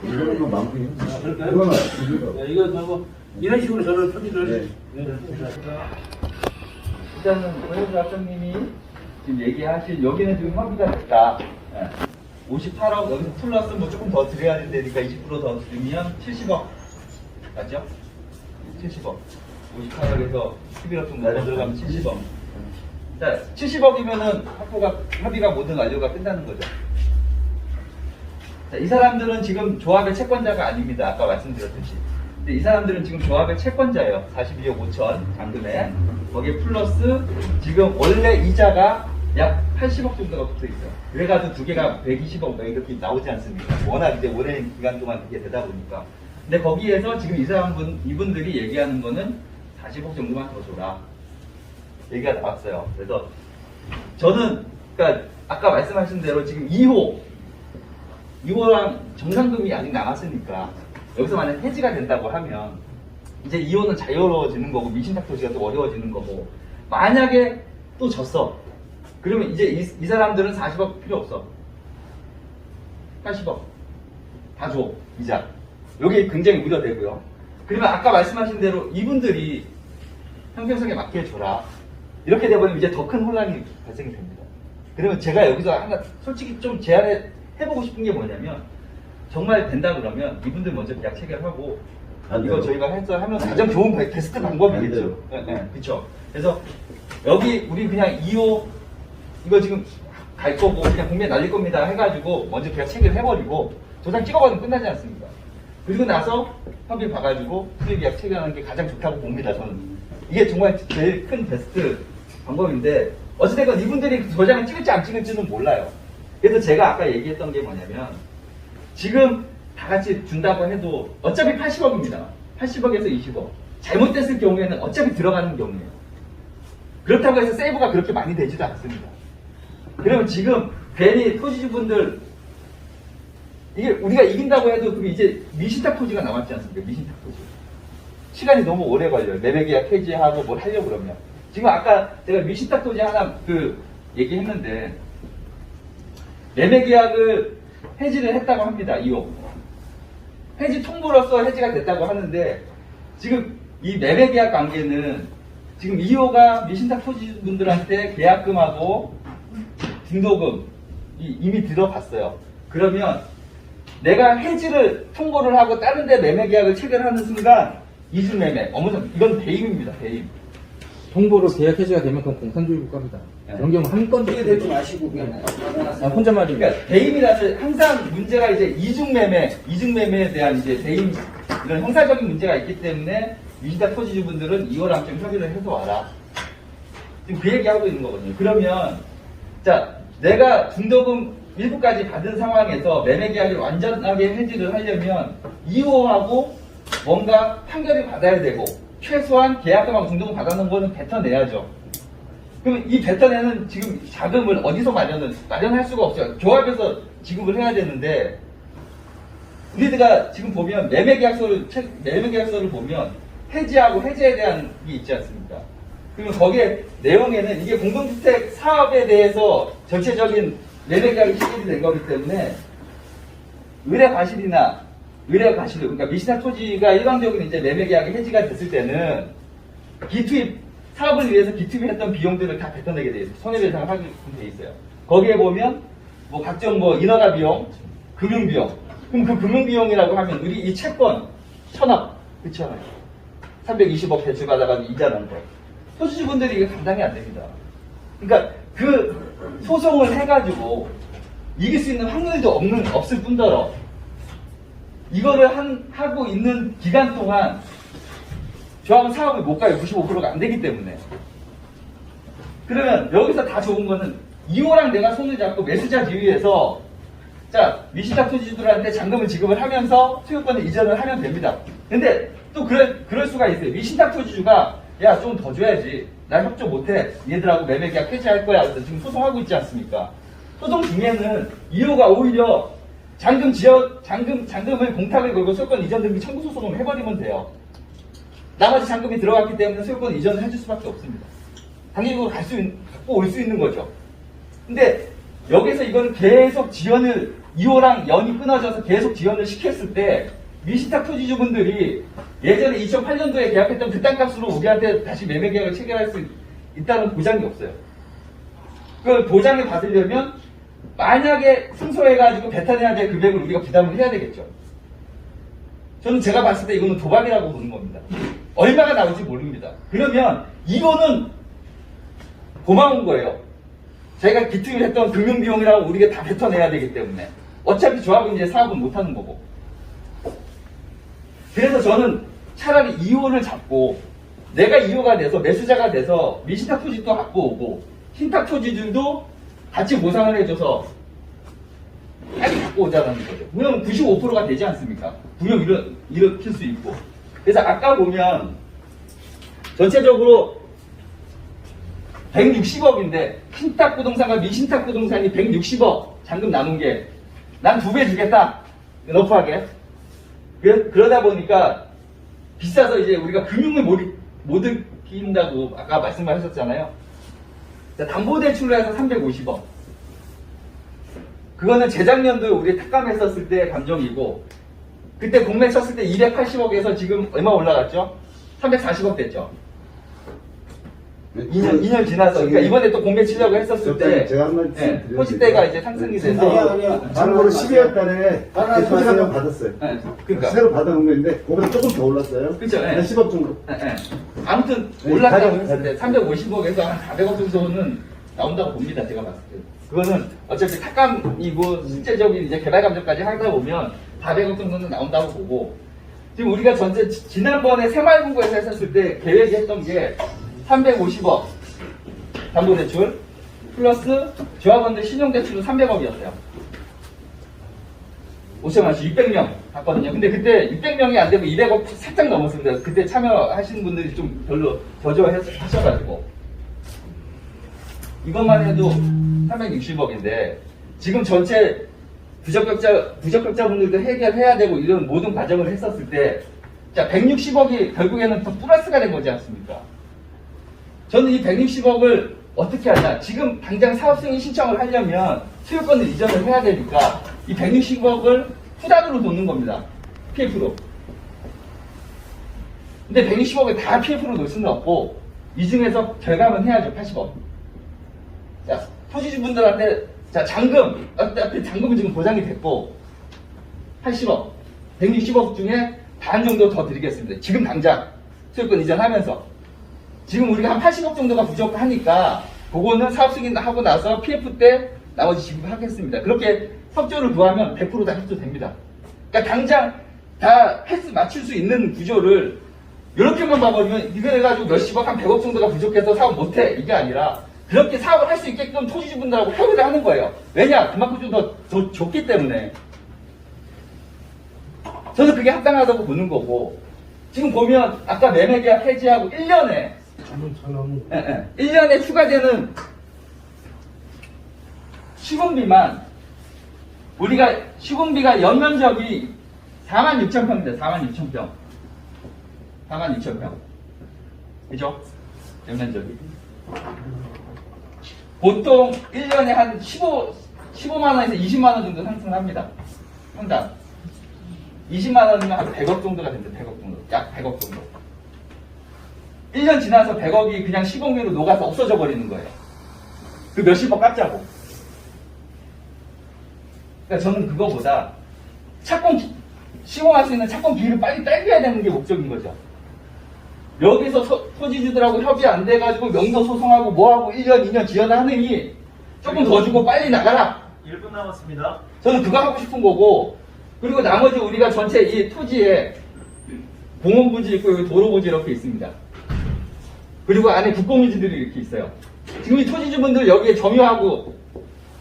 이거는 마무리. 그럴까요? 네, 이거 뭐 이런 식으로 저는 토지를 일단은 고현주 학장님이 지금 얘기하신 여기는 지금 협의가 됐다. 58억 여기서 플러스 뭐 조금 더 드려야 되니까 20%더 드리면 70억 맞죠? 70억 58억에서 11억 정도 더 들어가면 70억. 자, 70억이면은 협의가 모든 완료가 끝나는 거죠. 자, 이 사람들은 지금 조합의 채권자가 아닙니다. 아까 말씀드렸듯이. 근데 이 사람들은 지금 조합의 채권자예요. 42억 5천 잔금에. 거기에 플러스 지금 원래 이자가 약 80억 정도가 붙어 있어요. 그래가지고 두 개가 120억 이렇게 나오지 않습니까? 워낙 이제 오랜 기간 동안 그게 되다 보니까. 근데 거기에서 지금 이분들이 얘기하는 거는 40억 정도만 더 줘라. 얘기가 나왔어요. 그래서 저는, 그러니까 아까 말씀하신 대로 지금 2호 2호랑 정상금이 아직 남았으니까 여기서 만약 해지가 된다고 하면 이제 2호는 자유로워지는 거고 미신탁 토지가 또 어려워지는 거고 만약에 또 졌어. 그러면 이제 이 사람들은 40억 필요 없어. 80억 다 줘. 이자. 여기 굉장히 우려되고요. 그러면 아까 말씀하신 대로 이분들이 형평성에 맞게 줘라. 이렇게 되버리면 이제 더 큰 혼란이 발생이 됩니다. 그러면 제가 여기서 하나 솔직히 좀 제안해 해보고 싶은 게 뭐냐면 정말 된다 그러면 이분들 먼저 계약 체결하고 이거 저희가 해서 하면 가장 좋은 베스트 방법이겠죠. 네, 그렇죠. 그래서 여기 우리 그냥 2호 이거 지금 갈 거고 그냥 국내에 날릴 겁니다 해가지고 먼저 계약 체결해버리고 도장 찍어버리면 끝나지 않습니까? 그리고 나서 협의 봐가지고 수익 계약 체결하는 게 가장 좋다고 봅니다. 저는 이게 정말 제일 큰 베스트 방법인데 어찌됐건 이분들이 도장을 찍을지 안 찍을지는 몰라요. 그래서 제가 아까 얘기했던 게 뭐냐면 지금 다 같이 준다고 해도 어차피 80억입니다. 80억에서 20억. 잘못됐을 경우에는 어차피 들어가는 경우예요. 그렇다고 해서 세이브가 그렇게 많이 되지도 않습니다. 그러면 지금 괜히 토지주분들 이게 우리가 이긴다고 해도 그게 이제 미신탁 토지가 남았지 않습니까? 미신탁 토지. 시간이 너무 오래 걸려요. 매매계약 해지하고 뭘 하려고 그러면. 지금 아까 제가 미신탁 토지 하나 얘기했는데 매매계약을 해지를 했다고 합니다. 2호. 해지 통보로서 해지가 됐다고 하는데 지금 이 매매계약 관계는 지금 2호가 미신탁 토지분들한테 계약금하고 등록금 이미 들어갔어요. 그러면 내가 해지를 통보를 하고 다른 데 매매계약을 체결하는 순간 이중매매, 이건 배임입니다. 배임. 통보로 계약 해지가 되면 그건 공산주의 국가입니다. 그런 경우 한 건도 이게 되지 마시고 그냥 혼잣말이니까. 그러니까 배임이라서 항상 문제가 이제 이중매매에 대한 이제 배임 이런 형사적인 문제가 있기 때문에 미신탁 토지주분들은 2호랑 좀 협의를 해서 와라. 지금 그 얘기하고 있는 거거든요. 그러면 자 내가 중도금 일부까지 받은 상황에서 매매계약을 완전하게 해지를 하려면 2호하고 뭔가 판결을 받아야 되고 최소한 계약금하고 중도금 받아놓은 거는 뱉어내야죠. 그럼 이 뱉어내는 지금 자금을 어디서 마련할 수가 없어요. 조합에서 지급을 해야 되는데 우리가 지금 보면 매매계약서를 보면 해지하고 해제에 대한 게 있지 않습니까? 그러면 거기에 내용에는 이게 공동주택 사업에 대해서 전체적인 매매계약이 시작이 된 거기 때문에 의뢰과실, 그러니까 미신탁 토지가 일반적으로 이제 매매계약이 해지가 됐을 때는 기투입, 사업을 위해서 기투입했던 비용들을 다 뱉어내게 돼 있어요. 손해배상을 하게 돼 있어요. 거기에 보면 뭐 각종 뭐 인허가 비용, 금융비용. 그럼 그 금융비용이라고 하면 우리 이 채권 1,000억, 그렇잖아요. 320억 대출받아가지고 이자 낸 거. 토지주분들이 이게 감당이 안 됩니다. 그러니까 그 소송을 해가지고 이길 수 있는 확률도 없을 뿐더러 이거를 하고 있는 기간 동안 조합은 사업을 못 가요. 95%가 안 되기 때문에. 그러면 여기서 다 좋은 거는 2호랑 내가 손을 잡고 매수자 지위에서 자 미신탁 토지주들한테 잔금을 지급을 하면서 소유권을 이전을 하면 됩니다. 근데 또 그럴 수가 있어요. 미신탁 토지주가 야 좀 더 줘야지. 나 협조 못해. 얘들하고 매매계약 해지할 거야. 그래서 지금 소송하고 있지 않습니까? 소송 중에는 2호가 오히려 잔금을 공탁을 걸고 소유권 이전 등기 청구 소송을 해버리면 돼요. 나머지 잔금이 들어갔기 때문에 소유권 이전을 해줄 수밖에 없습니다. 단기적으로 갖고 올 수 있는 거죠. 근데 여기서 이거는 계속 지연을 2호랑 연이 끊어져서 계속 지연을 시켰을 때 미신탁 토지주분들이 예전에 2008년도에 계약했던 그 땅값으로 우리한테 다시 매매계약을 체결할 수 있다는 보장이 없어요. 그 보장을 받으려면 만약에 승소해가지고 뱉어내야 될 금액을 우리가 부담을 해야 되겠죠. 저는 제가 봤을 때 이거는 도박이라고 보는 겁니다. 얼마가 나올지 모릅니다. 그러면 이거는 고마운 거예요. 자기가 기투를 했던 금융비용이라고 우리가 다 뱉어내야 되기 때문에 어차피 조합은 이제 사업은 못하는 거고. 그래서 저는 차라리 2호를 잡고 내가 2호가 돼서 매수자가 돼서 미신탁 토지도 갖고 오고 신탁 토지들도 같이 보상을 해줘서 빨리 갖고 오자는 거죠. 그러면 95%가 되지 않습니까? 분명 일으킬 수 있고. 그래서 아까 보면 전체적으로 160억인데 신탁 부동산과 미신탁 부동산이 160억 잔금 나눈 게 난 2배 주겠다. 러프하게. 그러다 보니까 비싸서 이제 우리가 금융을 못 이긴다고 아까 말씀하셨잖아요. 담보대출로 해서 350억. 그거는 재작년도 우리 탁감했었을 때 감정이고, 그때 공매 쳤을 때 280억에서 지금 얼마 올라갔죠? 340억 됐죠. 2년 지나서, 그러니까 이번에 또 공매 치려고 했었을 때, 제가 한 마디 예, 토지대가 이제 상승이 돼서, 아니야. 참고로 12월 달에 하나 토지 하나 한번 받았어요. 예, 그러니까. 새로 받아온 건데 그보다 조금 더 올랐어요. 그쵸, 예. 한 10억 정도. 예, 예. 아무튼 네, 올랐다고 가장 했을 때 350억에서 한 400억 정도는 나온다고 봅니다. 제가 봤을 때. 그거는 어차피 탁감이고 실제적인 이제 개발 감정까지 하다 보면 400억 정도는 나온다고 보고, 지금 우리가 전체 지난번에 새마을금고에서 했었을 때 계획이 했던 게 350억 담보대출 플러스 조합원들 신용대출은 300억이었어요. 5천만원씩 600명 갔거든요. 근데 그때 600명이 안 되고 200억 살짝 넘었습니다. 그때 참여하시는 분들이 좀 별로 저조하셔가지고. 이것만 해도 360억인데, 지금 전체 부적격자분들도 해결해야 되고 이런 모든 과정을 했었을 때, 자, 160억이 결국에는 더 플러스가 된 거지 않습니까? 저는 이 160억을 어떻게 하냐. 지금 당장 사업승인 신청을 하려면 소유권을 이전을 해야 되니까 이 160억을 후단으로 돕는 겁니다. PF로. 근데 160억을 다 PF로 놓을 수는 없고, 이 중에서 결감은 해야죠. 80억. 자, 토지주분들한테, 자, 잔금. 어차피 잔금은 지금 보장이 됐고, 80억. 160억 중에 반 정도 더 드리겠습니다. 지금 당장 소유권 이전하면서. 지금 우리가 한 80억 정도가 부족하니까 그거는 사업 승인하고 나서 PF 때 나머지 지급하겠습니다. 그렇게 협조를 구하면 100% 다 협조됩니다. 그러니까 당장 다 맞출 수 있는 구조를 이렇게만 봐버리면 이거 해가지고 몇십억 한 100억 정도가 부족해서 사업 못해 이게 아니라 그렇게 사업을 할 수 있게끔 토지주분들하고 협의를 하는 거예요. 왜냐? 그만큼 좀 더 좋기 때문에. 저는 그게 합당하다고 보는 거고, 지금 보면 아까 매매계약 해지하고 1년에 1년에 추가되는 시공비만, 우리가 시공비가 연면적이 46,000평입니다. 46,000평. 46,000평. 그죠? 연면적이. 보통 1년에 한 15만원에서 20만원 정도 상승합니다. 평당. 20만원이면 한 100억 정도가 됩니다. 100억 정도. 약 100억 정도. 1년 지나서 100억이 그냥 시공비로 녹아서 없어져 버리는 거예요. 그 몇십억 깎자고. 그러니까 저는 그거보다 시공할 수 있는 착공 기회를 빨리 딸려야 되는 게 목적인 거죠. 여기서 토지주들하고 협의 안 돼가지고 명도 소송하고 뭐하고 1년, 2년 지연하느니 조금 더 주고 빨리 나가라. 1분 남았습니다. 저는 그거 하고 싶은 거고, 그리고 나머지 우리가 전체 이 토지에 공원부지 있고 여기 도로부지 이렇게 있습니다. 그리고 안에 국공유지들이 이렇게 있어요. 지금 이 토지주분들 여기에 점유하고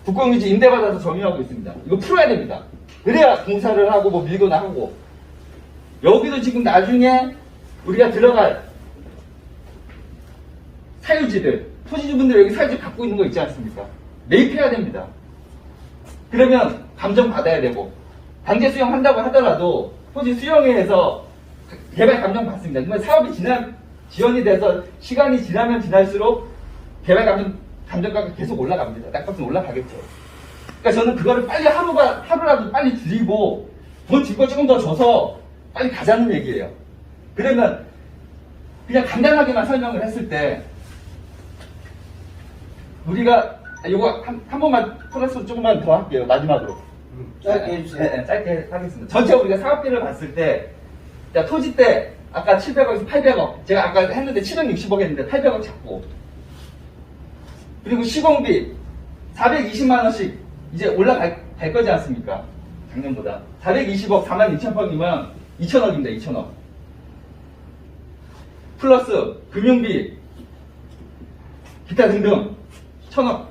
국공유지 임대받아서 점유하고 있습니다. 이거 풀어야 됩니다. 그래야 공사를 하고 뭐 밀거나 하고. 여기도 지금 나중에 우리가 들어갈 사유지들, 토지주분들 여기 사유지 갖고 있는 거 있지 않습니까? 매입해야 됩니다. 그러면 감정 받아야 되고, 강제 수용한다고 하더라도 토지 수용회에서 개발 감정 받습니다. 그러면 사업이 지연이 돼서 시간이 지나면 지날수록 개발 감정가가 계속 올라갑니다. 땅값은 올라가겠죠. 그러니까 저는 그거를 빨리 하루라도 빨리 줄이고 돈 줄 거 조금 더 줘서 빨리 가자는 얘기예요. 그러면 그냥 간단하게만 설명을 했을 때 우리가 이거 한 번만 플러스 조금만 더 할게요. 마지막으로. 짧게 해주세요. 네, 짧게 하겠습니다. 전체 우리가 사업비를 봤을 때, 자, 토지 때 아까 700억에서 800억, 제가 아까 했는데 760억 했는데 800억 잡고, 그리고 시공비 420만 원씩 이제 올라갈 거지 않습니까? 작년보다 420억 42,000평이면 2,000억입니다. 2,000억. 플러스 금융비, 기타 등등 1,000억.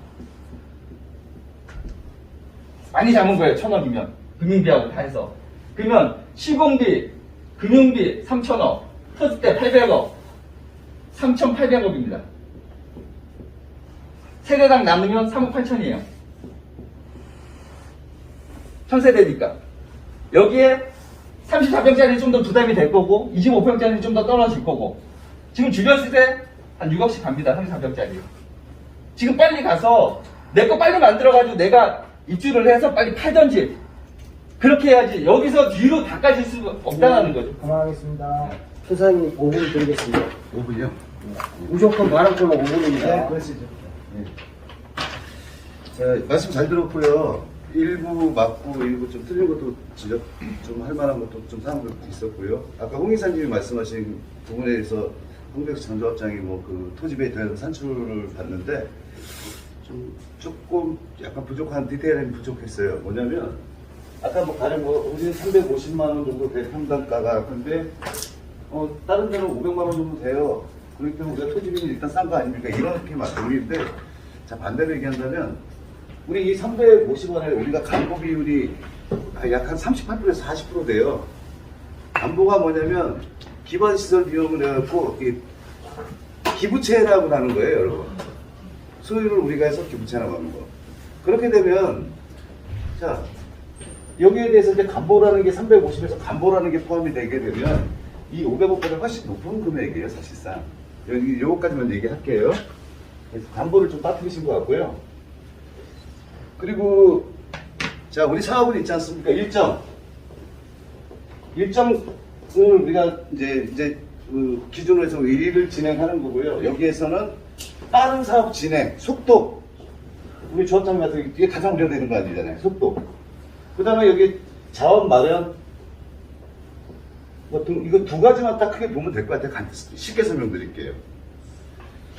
많이 잡은 거예요. 1,000억이면 금융비하고 다 해서. 그러면 시공비, 금융비 3,000억, 토지 때 800억, 3,800억입니다. 세대당 남으면 3억 8천이에요. 천세대니까. 여기에 34평짜리 좀 더 부담이 될 거고 25평짜리 좀 더 떨어질 거고 지금 줄였을 때 한 6억씩 갑니다. 34평짜리. 지금 빨리 가서 내 거 빨리 만들어가지고 내가 입주를 해서 빨리 팔던지 그렇게 해야지 여기서 뒤로 다 까질 수가 없다는 거죠. 그만하겠습니다. 표사님 5분 드리겠습니다. 5분이요? 무조건 발언권은 5분입니다. 네, 그러시죠. 네. 자, 말씀 잘 들었고요. 일부 맞고 일부 좀 틀린 것도 지적 좀 할 만한 것도 좀 사항도 있었고요. 아까 홍 이사님이 말씀하신 부분에 대해서 홍백수 장조합장이 뭐 그 토지에 대한 산출을 봤는데 조금 약간 부족한 디테일이 부족했어요. 뭐냐면 아까 뭐 가령 뭐 우리는 350만 원 정도 될 평당가가 근데 다른 데는 500만 원 정도 돼요. 그렇기 때문에 우리가 토지비는 일단 싼 거 아닙니까? 이렇게 말씀인데 자 반대로 얘기한다면 우리 이 350원에 우리가 담보 비율이 약 한 38%에서 40% 돼요. 담보가 뭐냐면 기반시설 비용을 내갖고 기부채라고 하는 거예요, 여러분. 소유를 우리가 해서 기부채라고 하는 거. 그렇게 되면 자 여기에 대해서 이제 감보라는 게 350에서 감보라는 게 포함이 되게 되면 이 500억보다 훨씬 높은 금액이에요, 사실상. 여기 요거까지만 얘기할게요. 그래서 감보를 좀 빠뜨리신 것 같고요. 그리고 자 우리 사업은 있지 않습니까? 일정을 우리가 이제 그 기준으로 해서 일을 진행하는 거고요. 여기에서는 빠른 사업 진행 속도 우리 조합장님 같은 경우 이게 가장 우려되는 거 아니잖아요. 속도. 그 다음에 여기 자원 마련 이거 두 가지만 딱 크게 보면 될 것 같아요. 쉽게 설명드릴게요.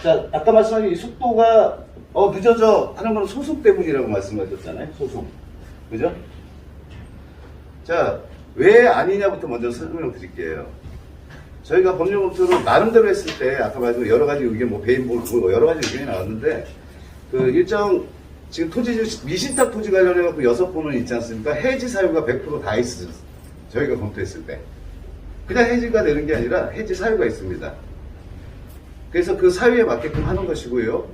자, 아까 말씀하신 이 속도가 늦어져 하는 건 소송 때문이라고 말씀하셨잖아요. 소송. 그죠? 자, 왜 아니냐부터 먼저 설명을 드릴게요. 저희가 법률 검토를 나름대로 했을 때 아까 말씀 여러 가지 의견, 뭐 배임볼 여러 가지 의견이 나왔는데 그 일정 지금 토지 미신탁 토지 관련해 갖고 6번은 있지 않습니까? 해지 사유가 100% 다 있어요. 저희가 검토했을 때 그냥 해지가 되는 게 아니라 해지 사유가 있습니다. 그래서 그 사유에 맞게끔 하는 것이고요.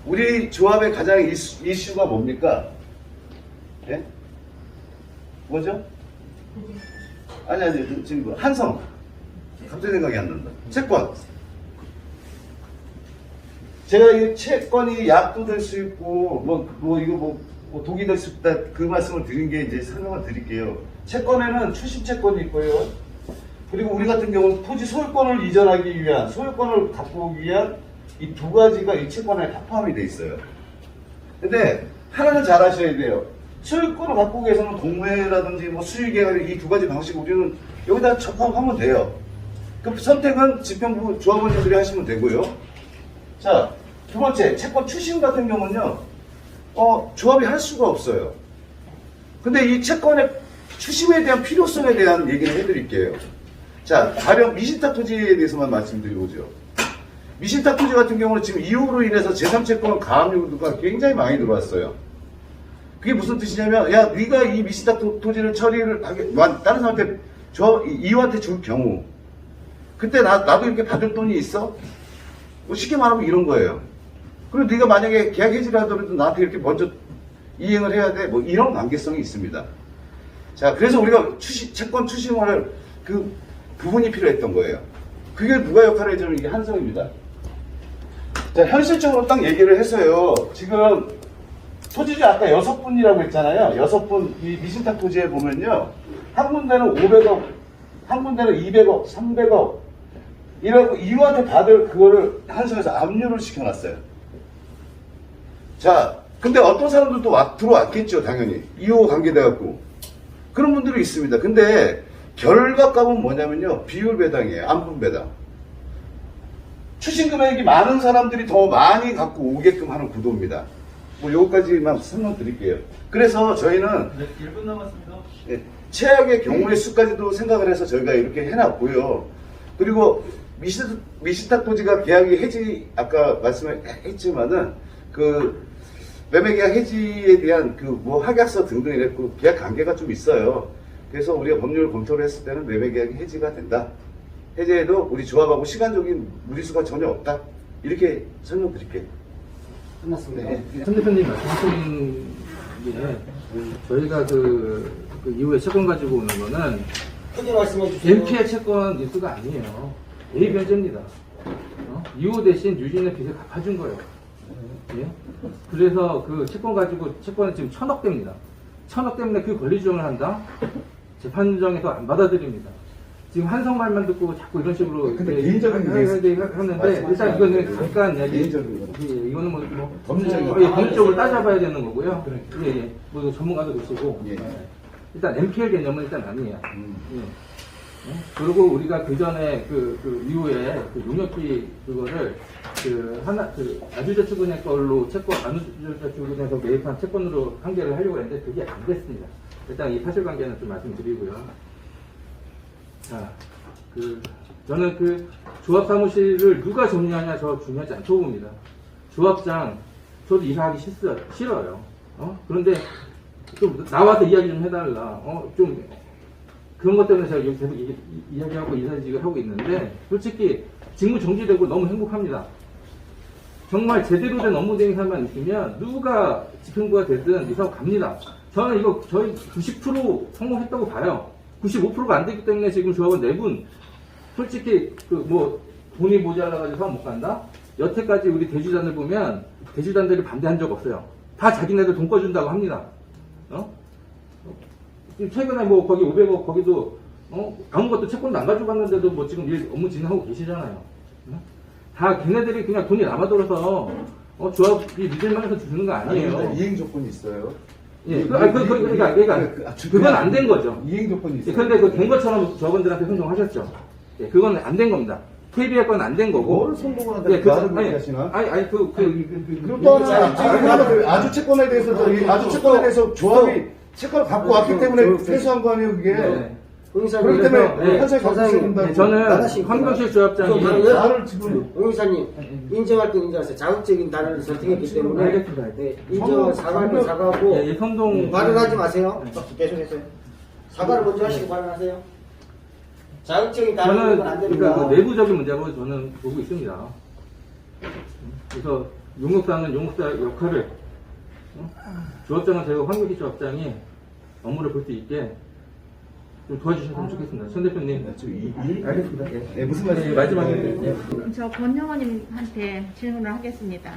우리 조합의 가장 이슈가 뭡니까? 예? 뭐죠? 아니 지금 한성. 갑자기 생각이 안 난다. 채권. 제가 이 채권이 약도 될 수 있고, 독이 될 수 있다. 그 말씀을 드린 게 이제 설명을 드릴게요. 채권에는 추심 채권이 있고요. 그리고 우리 같은 경우는 토지 소유권을 이전하기 위한, 소유권을 갖고 오기 위한 이 두 가지가 이 채권에 다 포함이 돼 있어요. 근데 하나는 잘 아셔야 돼요. 소유권을 갖고 오기 위해서는 동매라든지 뭐 수익계획 이 두 가지 방식 우리는 여기다 접합하면 돼요. 그 선택은 집행부 조합원님들이 하시면 되고요. 자, 두 번째, 채권 추심 같은 경우는요, 조합이 할 수가 없어요. 근데 이 채권의 추심에 대한 필요성에 대한 얘기를 해드릴게요. 자, 가령 미신탁 토지에 대해서만 말씀드리고죠. 미신탁 토지 같은 경우는 지금 이후로 인해서 제3채권 가압 요구가 굉장히 많이 들어왔어요. 그게 무슨 뜻이냐면, 야, 네가 이 미신탁 토지를 처리를 하게, 다른 사람한테, 이유한테 줄 경우, 그때 나도 이렇게 받을 돈이 있어? 뭐 쉽게 말하면 이런 거예요. 그리고 네가 만약에 계약 해지를 하더라도 나한테 이렇게 먼저 이행을 해야 돼. 뭐 이런 관계성이 있습니다. 자, 그래서 우리가 채권 추심을 그 부분이 필요했던 거예요. 그게 누가 역할을 해주는 이게 한성입니다. 자, 현실적으로 딱 얘기를 해서요. 지금 토지주 아까 6분이라고 했잖아요. 6분 이 미신탁 토지에 보면요. 한 군데는 500억, 한 군데는 200억, 300억. 이라고 이유한테 받을 그거를 한성에서 압류를 시켜놨어요. 자, 근데 어떤 사람들도 들어왔겠죠, 당연히. 이유 관계돼갖고. 그런 분들이 있습니다. 근데 결과값은 뭐냐면요. 비율 배당이에요. 안분 배당. 추심 금액이 많은 사람들이 더 많이 갖고 오게끔 하는 구도입니다. 뭐 요거까지만 설명드릴게요. 그래서 저희는 네, 1분 남았습니다. 최악의 경우의 수까지도 생각을 해서 저희가 이렇게 해놨고요. 그리고 미신탁 토지가 계약이 해지, 아까 말씀했지만은, 그, 매매계약 해지에 대한 그 뭐 확약서 등등 이랬고, 계약 관계가 좀 있어요. 그래서 우리가 법률을 검토를 했을 때는 매매계약이 해지가 된다. 해제에도 우리 조합하고 시간적인 무리수가 전혀 없다. 이렇게 설명드릴게요. 끝났습니다. 선 대표님 말씀하신 이게 저희가 그 이후에 채권 가지고 오는 거는 크게 말씀해 주세요. MP의 채권 뉴스가 아니에요. A 변제입니다. 이후 대신 유진의 빚을 갚아준 거예요. 예? 그래서 그 채권 가지고 채권은 지금 1,000억대입니다. 1,000억 때문에 그 권리 주장을 한다? 재판정에서 안 받아들입니다. 지금 한성 말만 듣고 자꾸 이런 식으로 근데 이렇게 개인적인 하는데 일단 이거는 잠깐 이야기. 개인적인 거는. 예, 이거는 뭐 법률적인 법률적으로 따져봐야 되는 거고요. 예, 예. 뭐 전문가도 계시고 예. 일단 MPL 개념은 일단 아니에요. 예. 그리고 우리가 그 전에 그 이후에 그 용역비 그거를 아주저축은행 걸로 아주저축은행에서 매입한 채권으로 한계를 하려고 했는데 그게 안 됐습니다. 일단 이 사실관계는 좀 말씀드리고요. 자, 저는 그 조합 사무실을 누가 정리하냐 저 중요하지 않다고 봅니다. 조합장 저도 일하기 싫어요. 그런데 좀 나와서 이야기 좀 해달라. 좀 그런 것 때문에 제가 계속 이야기하고 이사직을 하고 있는데 솔직히 직무 정지되고 너무 행복합니다. 정말 제대로 된 업무 대행 사람만 있으면 누가 집행부가 되든 이 사업 갑니다. 저는 이거 저희 90% 성공했다고 봐요. 95%가 안 되기 때문에 지금 조합원 4분 솔직히 돈이 모자라가지고 사업 못 간다? 여태까지 우리 대주단을 보면 대주단들이 반대한 적 없어요. 다 자기네들 돈 꺼준다고 합니다. 최근에 거기 500억 거기도 아무것도 채권도 안 가져갔는데도 지금 일 업무 진행하고 계시잖아요. 다 걔네들이 그냥 돈이 남아들어서 조합이 믿을만 해서 주는 거 아니에요. 이행 조건이 있어요. 예, 그건 안 된 거죠. 이행 조건이 있어요. 그런데 그 된 것처럼 조합원들한테 선정하셨죠. 예, 그건 안 된 겁니다. KBR 건 안 된 거고. 뭘 성공을 한다고 말을 그렇게 하시나? 그리고 또 하나 아주 채권에 대해서 조합이 채권을 갖고 왔기 때문에 회수한 거 아니에요, 그게. 네. 그렇기 때문에 현재 갖고 사장님, 있는다고. 저는 황병실 조합장이 나를 지금 홍의사님 인정할 때 인정하세요. 자극적인 단어를 선택했기 때문에 알겠습니다. 네, 인정을 사과하면 사과하고 예, 선동 발언하지 마세요. 네. 계속해서요. 사과를 먼저 하시고 발언하세요. 자극적인 단어는 저는 안 됩니다. 그러니까 그 내부적인 문제라고 저는 보고 있습니다. 그래서 용역사는 용역사 역할을 조합장은 제가 황교기 조합장이 업무를 볼 수 있게 좀 도와주셨으면 좋겠습니다. 천 대표님. 알겠습니다. 예. 네, 무슨 말씀이세요? 마지막에 예. 저 권영원님한테 질문을 하겠습니다.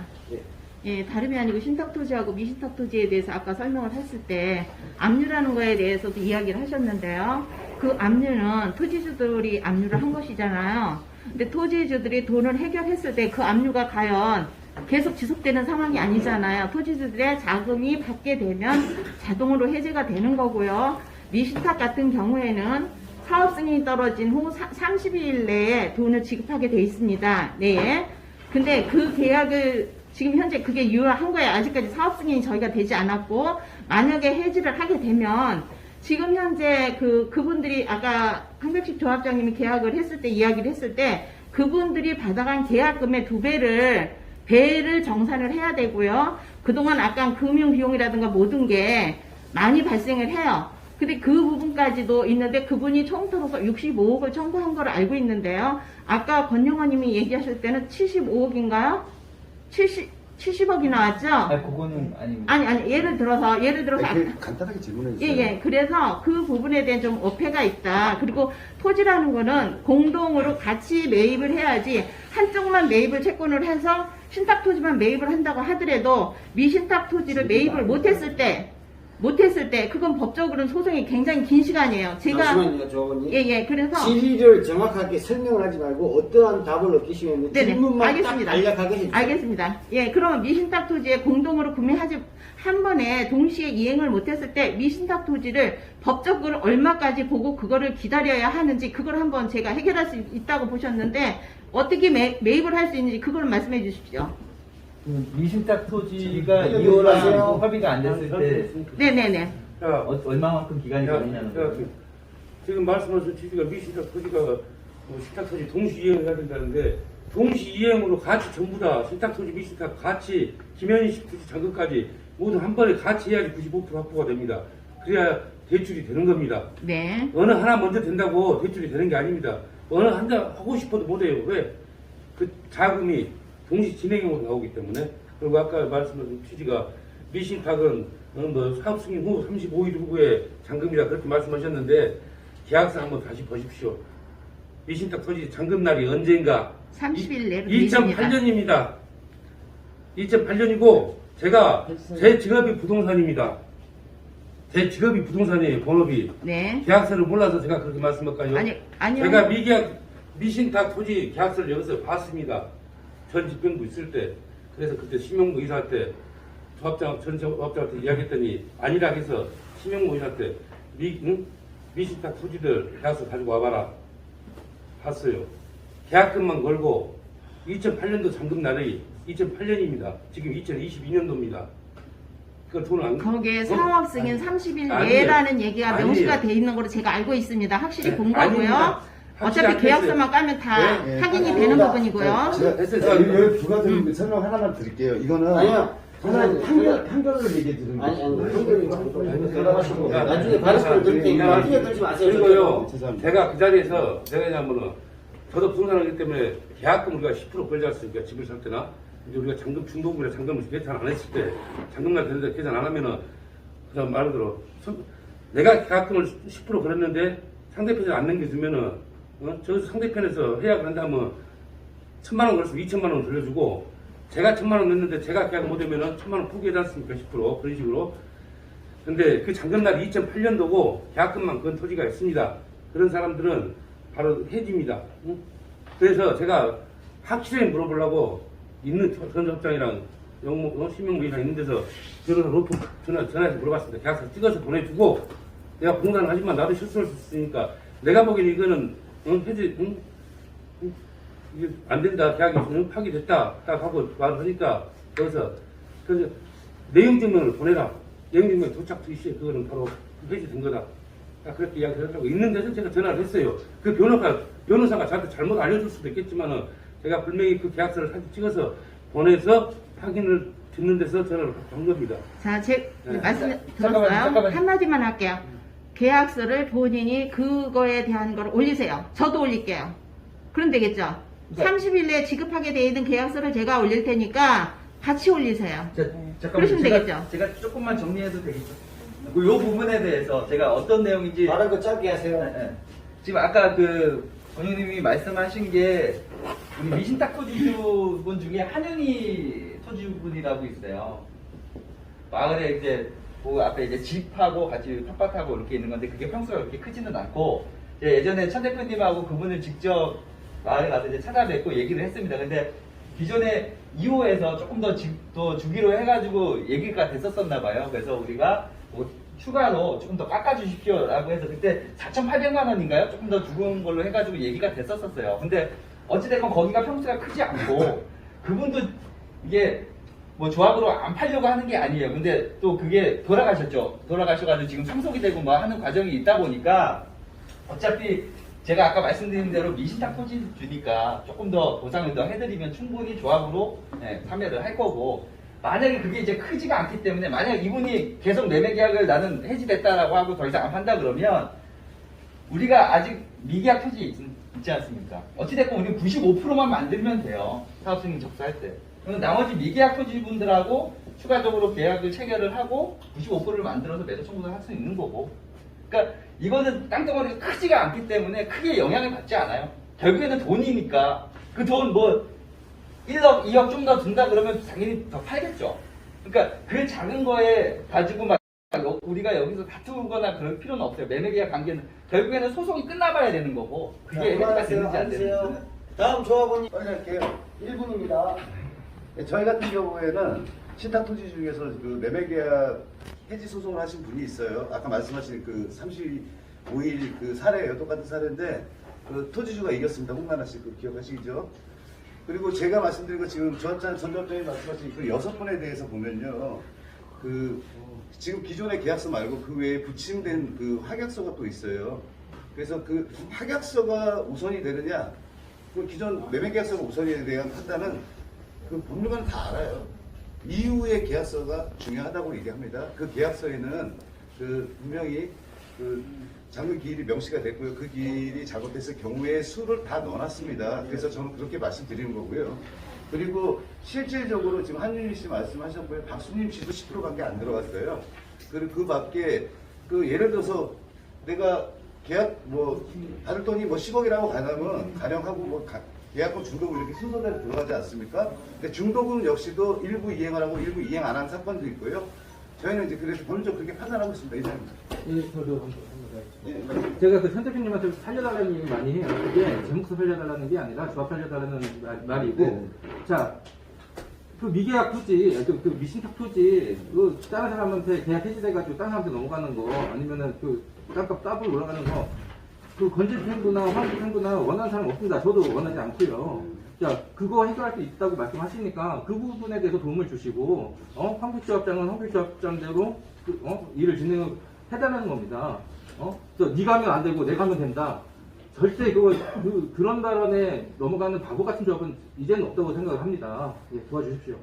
예, 다름이 아니고 신탁토지하고 미신탁토지에 대해서 아까 설명을 했을 때 압류라는 거에 대해서도 이야기를 하셨는데요. 그 압류는 토지주들이 압류를 한 것이잖아요. 근데 토지주들이 돈을 해결했을 때 그 압류가 과연 계속 지속되는 상황이 아니잖아요. 토지주들의 자금이 받게 되면 자동으로 해제가 되는 거고요. 미신탁 같은 경우에는 사업 승인이 떨어진 후 30일 내에 돈을 지급하게 돼 있습니다. 네. 근데 그 계약을 지금 현재 그게 유효한 거예요. 아직까지 사업 승인이 저희가 되지 않았고, 만약에 해지를 하게 되면 지금 현재 그분들이 아까 한백식 조합장님이 계약을 했을 때 이야기를 했을 때 그분들이 받아간 계약금의 2배를 정산을 해야 되고요. 그동안 아까 금융 비용이라든가 모든 게 많이 발생을 해요. 근데 그 부분까지도 있는데 그분이 총으로서 65억을 청구한 걸 알고 있는데요. 아까 권영화님이 얘기하실 때는 75억인가요? 70억이 나왔죠? 그거는 아닙니다. 아니, 예를 들어서 간단하게 질문해 주세요. 예. 그래서 그 부분에 대한 좀 어폐가 있다. 그리고 토지라는 거는 공동으로 같이 매입을 해야지 한쪽만 매입을 채권을 해서 신탁 토지만 매입을 한다고 하더라도 미신탁 토지를 매입을 못했을 때 그건 법적으로는 소송이 굉장히 긴 시간이에요. 제가 잠시만요, 조원님. 예. 그래서 질의를 정확하게 설명을 하지 말고 어떠한 답을 얻기시면 네네, 질문만 알겠습니다. 딱 간략하게 해주세요. 알겠습니다. 예, 그러면 미신탁 토지에 공동으로 구매하지 한 번에 동시에 이행을 못했을 때 미신탁 토지를 법적으로 얼마까지 보고 그거를 기다려야 하는지 그걸 한번 제가 해결할 수 있다고 보셨는데 어떻게 매입을 할 수 있는지 그걸 말씀해 주십시오. 미신탁 토지가 2호랑 협의가 안 됐을 때 네네네. 자, 얼마만큼 기간이 걸리냐는 거예요. 지금 말씀하신 취지가 미신탁 토지가 신탁 토지 동시 이행을 해야 된다는데 동시 이행으로 같이 전부 다 신탁 토지 미신탁 같이 김현식 토지 잔금까지 모두 한 번에 같이 해야지 95% 확보가 됩니다. 그래야 대출이 되는 겁니다. 네. 어느 하나 먼저 된다고 대출이 되는 게 아닙니다. 어느 하나 하고 싶어도 못해요. 왜? 그 자금이 동시 진행형으로 나오기 때문에. 그리고 아까 말씀하신 취지가 미신탁은 뭐 사업 승인 후 35일 후에 잔금이라 그렇게 말씀하셨는데 계약서 한번 다시 보십시오. 미신탁 토지 잔금 날이 언제인가? 30일 내로 되어 있습니다. 2008년입니다. 2008년이고 제가 제 직업이 부동산입니다. 제 직업이 부동산이에요. 본업이. 네. 계약서를 몰라서 제가 그렇게 말씀할까요? 아니요. 제가 미신탁 토지 계약서를 여기서 봤습니다. 전 집행부 있을 때. 그래서 그때 심영무 이사할 때 전 조합장한테 이야기했더니 아니라 해서 심영무 이사할 때 미신탁 토지들 계약서 가지고 와봐라. 봤어요. 계약금만 걸고 2008년도 잔금 날이 2008년입니다. 지금 2022년도입니다. 그 돈을 안 거기에 사업 승인 30일 아니에요. 내라는 얘기가 아니에요. 명시가 돼 있는 걸로 제가 알고 있습니다. 확실히 네, 본 아닙니다. 거고요. 확실히 어차피 안 계약서만 까면 다 네, 확인이 되는 부분이고요. 여기 두 가지 설명 하나만 드릴게요. 이거는 아니요. 한결을 얘기해 드리는 아니, 거예요. 들어가시고 나중에 발언을 들을 때 나중에 들지 마세요. 그리고요, 죄송합니다. 제가 그 자리에서 내가 왜냐면은 저도 부동산이기 때문에 계약금 우리가 10% 걸지 않습니까? 집을 살 때나 이제 우리가 잔금 중도금이나 잔금을 계산 안 했을 때 잔금날 되는데 계산 안 하면은 그다음 말 그대로 내가 계약금을 10% 걸었는데 상대편이 안 넘겨주면은 저기서 상대편에서 해약을 한다면 1,000만 원 걸었으면 2,000만 원 돌려주고 제가 1,000만 원 냈는데 제가 계약 못하면은 1,000만 원 포기하지 않습니까? 10% 그런 식으로. 근데 그 잔금날이 2008년도고 계약금만 건 토지가 있습니다. 그런 사람들은 바로 해지입니다. 응? 그래서 제가 확실히 물어보려고 있는 전접장이랑 신명부이랑 있는 데서 전화해서 물어봤습니다. 계약서 찍어서 보내주고 내가 부동산 하지만 나도 실수할 수 있으니까 내가 보기엔 이거는 해지 이게 안 된다. 계약이 파기됐다. 딱 하고 말을 하니까 여기서 그래서 내용 증명을 보내라. 내용 증명 도착 시에 그거는 바로 해지된 거다. 딱 그렇게 이야기를 하고 있는 데서 제가 전화를 했어요. 그 변호사가 저한테 잘못 알려줄 수도 있겠지만은 제가 분명히 그 계약서를 사진 찍어서 보내서 확인을 듣는 데서 전화를 한 겁니다. 자, 제 네. 말씀 잠깐만요, 들었어요? 잠깐만요. 한마디만 할게요. 계약서를 본인이 그거에 대한 걸 올리세요. 저도 올릴게요. 그럼 되겠죠? 네. 30일 내에 지급하게 돼 있는 계약서를 제가 올릴 테니까 같이 올리세요. 잠깐만 그러시면 되겠죠? 제가 조금만 정리해도 되겠죠? 요 부분에 대해서 제가 어떤 내용인지 말을 그 짧게 하세요. 네. 지금 아까 그 권유님이 말씀하신 게 우리 미신탁 토지주분 중에 한은희 토지주분이라고 있어요. 마을에 이제 그 앞에 이제 집하고 같이 텃밭하고 이렇게 있는 건데 그게 평수가 그렇게 크지는 않고 예전에 천 대표님하고 그분을 직접 마을에 가서 이제 찾아뵙고 얘기를 했습니다. 근데 기존에 2호에서 조금 더 집도 주기로 해가지고 얘기가 됐었었나 봐요. 그래서 우리가 뭐 추가로 조금 더 깎아주십시오 라고 해서 그때 4,800만 원인가요? 조금 더 죽은 걸로 해가지고 얘기가 됐었었어요. 근데 어찌됐건 거기가 평수가 크지 않고 그분도 이게 뭐 조합으로 안 팔려고 하는 게 아니에요. 근데 또 그게 돌아가셨죠. 돌아가셔가지고 지금 상속이 되고 뭐 하는 과정이 있다 보니까 어차피 제가 아까 말씀드린 대로 미신탁 토지 주니까 조금 더 보상을 더 해드리면 충분히 조합으로 판매를 할 거고 만약에 그게 이제 크지가 않기 때문에 만약 이분이 계속 매매 계약을 나는 해지됐다라고 하고 더 이상 안 판다 그러면 우리가 아직 미계약 토지 있지 않습니까? 어찌됐건 우리는 95%만 만들면 돼요. 사업승인 접수할 때. 그럼 나머지 미계약 토지분들하고 추가적으로 계약을 체결을 하고 95%를 만들어서 매도 청구를 할 수 있는 거고. 그러니까 이거는 땅덩어리가 크지가 않기 때문에 크게 영향을 받지 않아요. 결국에는 돈이니까 그 돈 뭐 1억, 2억 좀 더 든다 그러면 당연히 더 팔겠죠. 그러니까 그 작은 거에 가지고 막 우리가 여기서 다투거나 그럴 필요는 없어요. 매매계약 관계는 결국에는 소송이 끝나봐야 되는 거고 그게 해지가 되는지 안 되는지. 다음 조합원님 빨리 할게요. 1분입니다. 저희 같은 경우에는 신탁 토지 중에서 그 매매계약 해지 소송을 하신 분이 있어요. 아까 말씀하신 그 35일 그 사례예요. 똑같은 사례인데 그 토지주가 이겼습니다. 홍만아 씨 그 기억하시죠? 그리고 제가 말씀드린 거 지금 전 점장님이 말씀하신 그 6분에 대해서 보면요. 그 지금 기존의 계약서 말고 그 외에 부침된 그 확약서가 또 있어요. 그래서 그 확약서가 우선이 되느냐, 그 기존 매매계약서가 우선이 대한 판단은 그 법률가는 다 알아요. 이후의 계약서가 중요하다고 얘기합니다. 그 계약서에는 그 분명히 그 잠금 기일이 명시가 됐고요. 그 기일이 잘못됐을 경우에 수를 다 넣어놨습니다. 그래서 저는 그렇게 말씀드리는 거고요. 그리고 실질적으로 지금 한윤희 씨 말씀하셨고요. 박수님 씨도 10%밖에 안 들어갔어요. 그리고 그 밖에 그 예를 들어서 내가 계약 뭐 받을 돈이 뭐 10억이라고 가령하고 뭐 계약금 중도금 이렇게 순서대로 들어가지 않습니까? 근데 중도금 역시도 일부 이행을 하고 일부 이행 안 한 사건도 있고요. 저희는 이제 그래서 본인적으로 그렇게 판단하고 있습니다. 이사입니다. 예, 저도 제가 그 현 대표님한테 살려달라는 얘기 많이 해요. 그게 제 몫을 살려달라는 게 아니라 조합 살려달라는 말이고, 자, 그 미계약 토지, 그 미신탁 토지, 그 다른 사람한테 계약 해지돼가지고 다른 사람한테 넘어가는 거, 아니면은 그 땅값 더블 올라가는 거, 그 건질 탱구나 환기 탱구나 원하는 사람 없습니다. 저도 원하지 않고요. 자, 그거 해결할 수 있다고 말씀하시니까 그 부분에 대해서 도움을 주시고, 황빛조합장은 황빛조합장대로 일을 진행해달라는 겁니다. 네가 하면 안 되고 내가 하면 된다. 절대 그런 발언에 넘어가는 바보 같은 조합은 이제는 없다고 생각을 합니다. 예, 도와주십시오.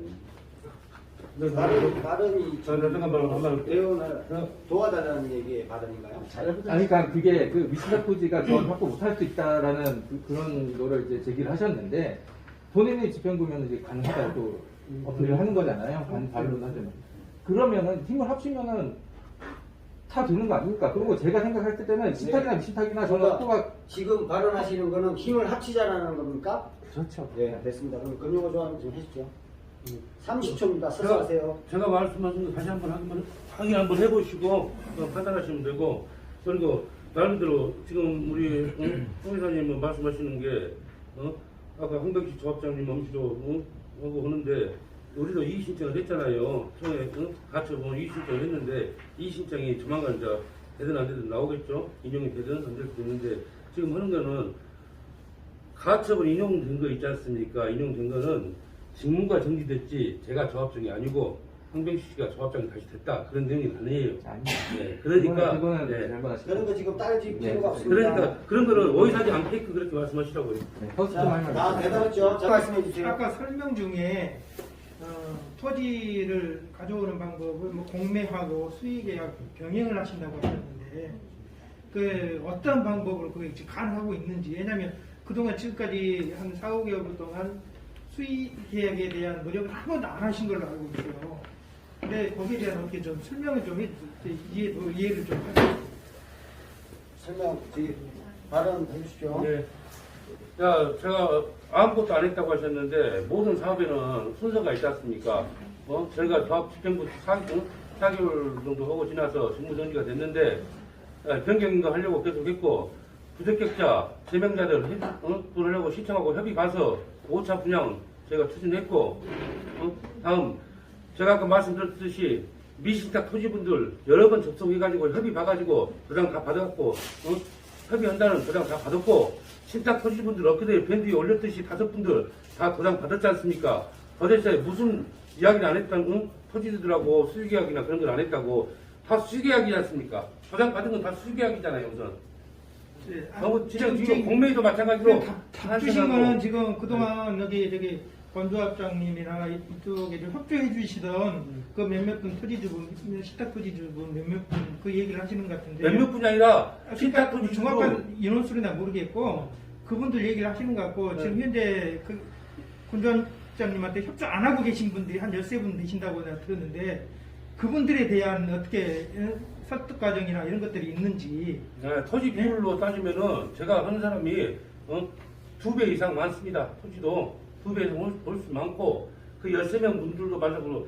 발언이 잠깐만. 대원을 도와달라는 얘기의 발언인가요? 아니, 그러니까 그게 그 미신탁 토지가 조합을 확보 못할 수 있다라는 그런 거를 이제 제기를 하셨는데, 본인의 집행부면 이제 가능하다고 어필을 하는 거잖아요. 반론을 하자면. 그러면은 힘을 합치면은 다 되는 거 아닙니까? 그리고 제가 생각할 때는 신탁이나 미신탁이나 저는 확보가 지금 발언하시는 거는 힘을 합치자라는 겁니까? 그렇죠. 네, 됐습니다. 그럼 금융호 조합 좀 해주죠. 30초입니다. 서서 하세요. 제가 말씀하신 거 다시 한번 확인 한번 해보시고 판단하시면 되고, 그리고 나름대로 지금 우리 홍 이사님은 말씀하시는 게 아까 홍백희 조합장님 엄지도 하고 하는데, 우리도 이의 신청을 했잖아요. 처음에 가처분 이의 신청을 했는데, 이의 신청이 조만간 이제 되든 안 되든 나오겠죠. 인용이 되든 안 되든 되는데, 지금 하는 거는 가처분 인용된 거 있지 않습니까? 인용된 거는 직무가 정지됐지 제가 조합장이 아니고 황병식 씨가 조합장이 다시 됐다, 그런 내용이 아니에요. 네, 그러니까 그거는 네. 그런 거 지금 따질 필요가 없습니다. 그러니까 그런 거는 오해사지 않게끔 그렇게 말씀하시라고요. 다 대답했죠? 자, 말씀해 주세요. 아까 설명 중에 토지를 가져오는 방법을 뭐 공매하고 수의계약 병행을 하신다고 하셨는데, 그 어떤 방법으로 그게 지금 가능하고 있는지. 왜냐하면 그동안 지금까지 한 4, 5개월 동안 수의계약에 대한 노력을 한 번도 안 하신 걸로 알고 있어요. 근데 거기에 대한 어떻게 좀 설명을 좀 해주세요. 이해를 좀 하세요. 설명, 발언해 주십시오. 네. 자, 제가 아무것도 안 했다고 하셨는데, 모든 사업에는 순서가 있지 않습니까? 저희가 조합 집행부 4개월 정도 하고 지나서 직무정지가 됐는데, 변경인가 하려고 계속 했고, 부적격자, 제명자들 부르려고 시청하고 협의 가서 5차 분양 저희가 추진했고, 다음, 제가 아까 말씀드렸듯이 미신탁 토지분들 여러 번 접속해가지고 협의 봐가지고 도장 다 받아갖고, 협의한다는 도장 다 받았고, 신탁 토지분들 엊그제 밴드에 올렸듯이 5분들 다 도장 받았지 않습니까? 도대체 무슨 이야기를 안 했다는, 토지들하고 수의계약이나 그런 걸 안 했다고. 다 수의계약이지 않습니까? 도장 받은 건 다 수의계약이잖아요, 우선. 네, 지금 공매도 마찬가지로. 주신 거는 지금 그동안 여기 권조합장님이나 이쪽에 좀 협조해 주시던 그 몇몇 분 토지주분, 신탁 토지주분 몇몇 분 그 얘기를 하시는 것 같은데. 몇몇 분이 아니라 신탁 토지주분. 정확한 인원수는 모르겠고 그분들 얘기를 하시는 것 같고, 지금 현재 그 권조합장님한테 협조 안 하고 계신 분들이 한 13분 계신다고 내가 들었는데, 그분들에 대한 어떻게 설득 과정이나 이런 것들이 있는지. 네, 토지 비율로 따지면은 제가 하는 사람이 2배 이상 많습니다. 토지도 2배 이상 훨씬 많고, 그 13명 분들도 마찬가지로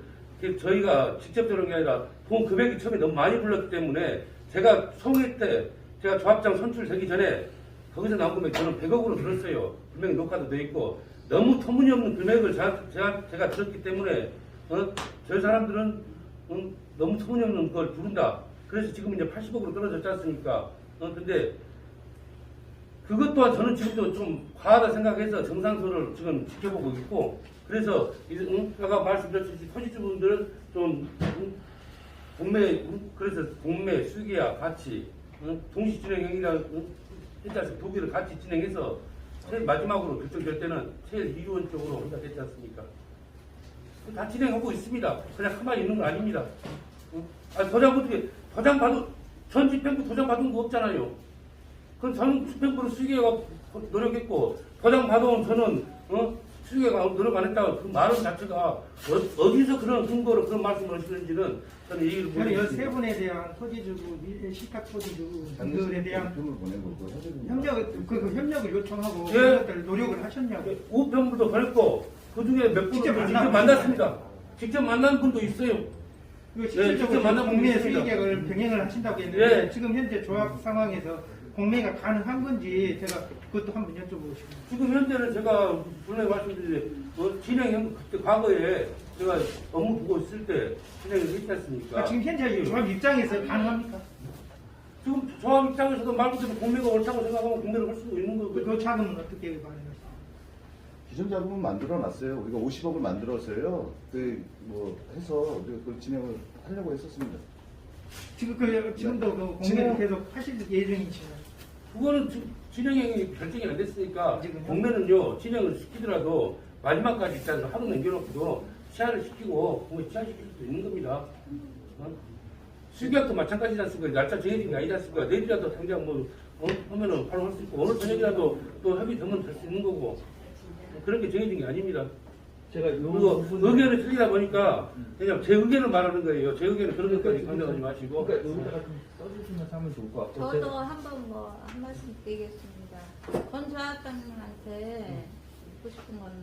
저희가 직접 들은 게 아니라 돈 금액이 처음에 너무 많이 불렀기 때문에, 제가 소개 때 제가 조합장 선출되기 전에 거기서 나온 금액 저는 100억으로 들었어요. 분명히 녹화도 돼 있고, 너무 터무니없는 금액을 제가 들었기 때문에 저희 사람들은 너무 터무니없는 걸 부른다. 그래서 지금 이제 80억으로 떨어졌지 않습니까? 근데 그것 또한 저는 지금도 좀 과하다 생각해서 정상서를 지금 지켜보고 있고, 그래서 아까 말씀드렸듯이 토지주분들은 좀 공매, 그래서 공매, 수계약 같이 동시 진행행위라 일단 두 개를 같이 진행해서 제일 마지막으로 결정될 때는 제일 이원 쪽으로 우리가 됐지 않습니까? 다 진행하고 있습니다. 그냥 가만히 있는 거 아닙니다. 도장 어떻게, 도장 봐도 전 집행부 도장 받은 거 없잖아요. 그럼 전 집행부를 수익회가 노력했고 도장 받아온 저는 수익회가 노력 안 했다고 그 말은 자체가 어디서 그런 근거로 그런 말씀을 하시는지는 저는 얘기를 저는 못했습니다. 13분에 대한 토지주고 신탁 토지주들에 대한 표를 보내고 그거 해야 됩니다. 협력을 요청하고 예. 그것들 노력을 하셨냐고. 우편부도 보냈고 그 중에 몇 분을 직접 직접 만났습니다. 직접 만난 분도 있어요. 이거 직접 실질적으로 만나본 공매 분이 있습니다. 수익액을 병행을 하신다고 했는데 예. 지금 현재 조합 상황에서 공매가 가능한 건지 제가 그것도 한번 여쭤보고 싶습니다. 지금 현재는 제가 분명히 말씀드린 진행 그때 과거에 제가 업무 보고 있을 때 진행을 했지 않습니까? 지금 현재 조합 입장에서 가능합니까? 지금 조합 입장에서도 말 그대로 공매가 옳다고 생각하면 공매를 할 수도 있는 거고요. 그 자금은 어떻게 마련하십니까? 기존 자금은 만들어 놨어요. 우리가 50억을 만들었어요. 뭐 해서 우리가 그걸 진행을 하려고 했었습니다. 지금도 그 공매를 계속 하실 예정이시나요? 그거는 진행이 결정이 안 됐으니까 지금 공매는요 진행을 시키더라도 마지막까지 일단 하루 남겨놓고도 시한을 시키고 공매 시한시킬 수도 있는 겁니다. 수익약도 마찬가지지 않습니까? 날짜 정해진 게 아니지 않습니까? 내일이라도 당장 하면은 바로 할 수 있고 오늘 저녁이라도 또 협의되면 될 수 있는 거고 그런 게 정해진 게 아닙니다. 제가 요 그리고 부분을 의견이 틀리다 보니까 그냥 제 의견을 말하는 거예요. 제 의견은 그런 것까지 강조하지 마시고. 그러니까 여기다가 좀 써주시면서 하면 좋을 것 같고. 저도 한번 한 말씀 드리겠습니다. 권 조합장님한테 묻고 싶은 거는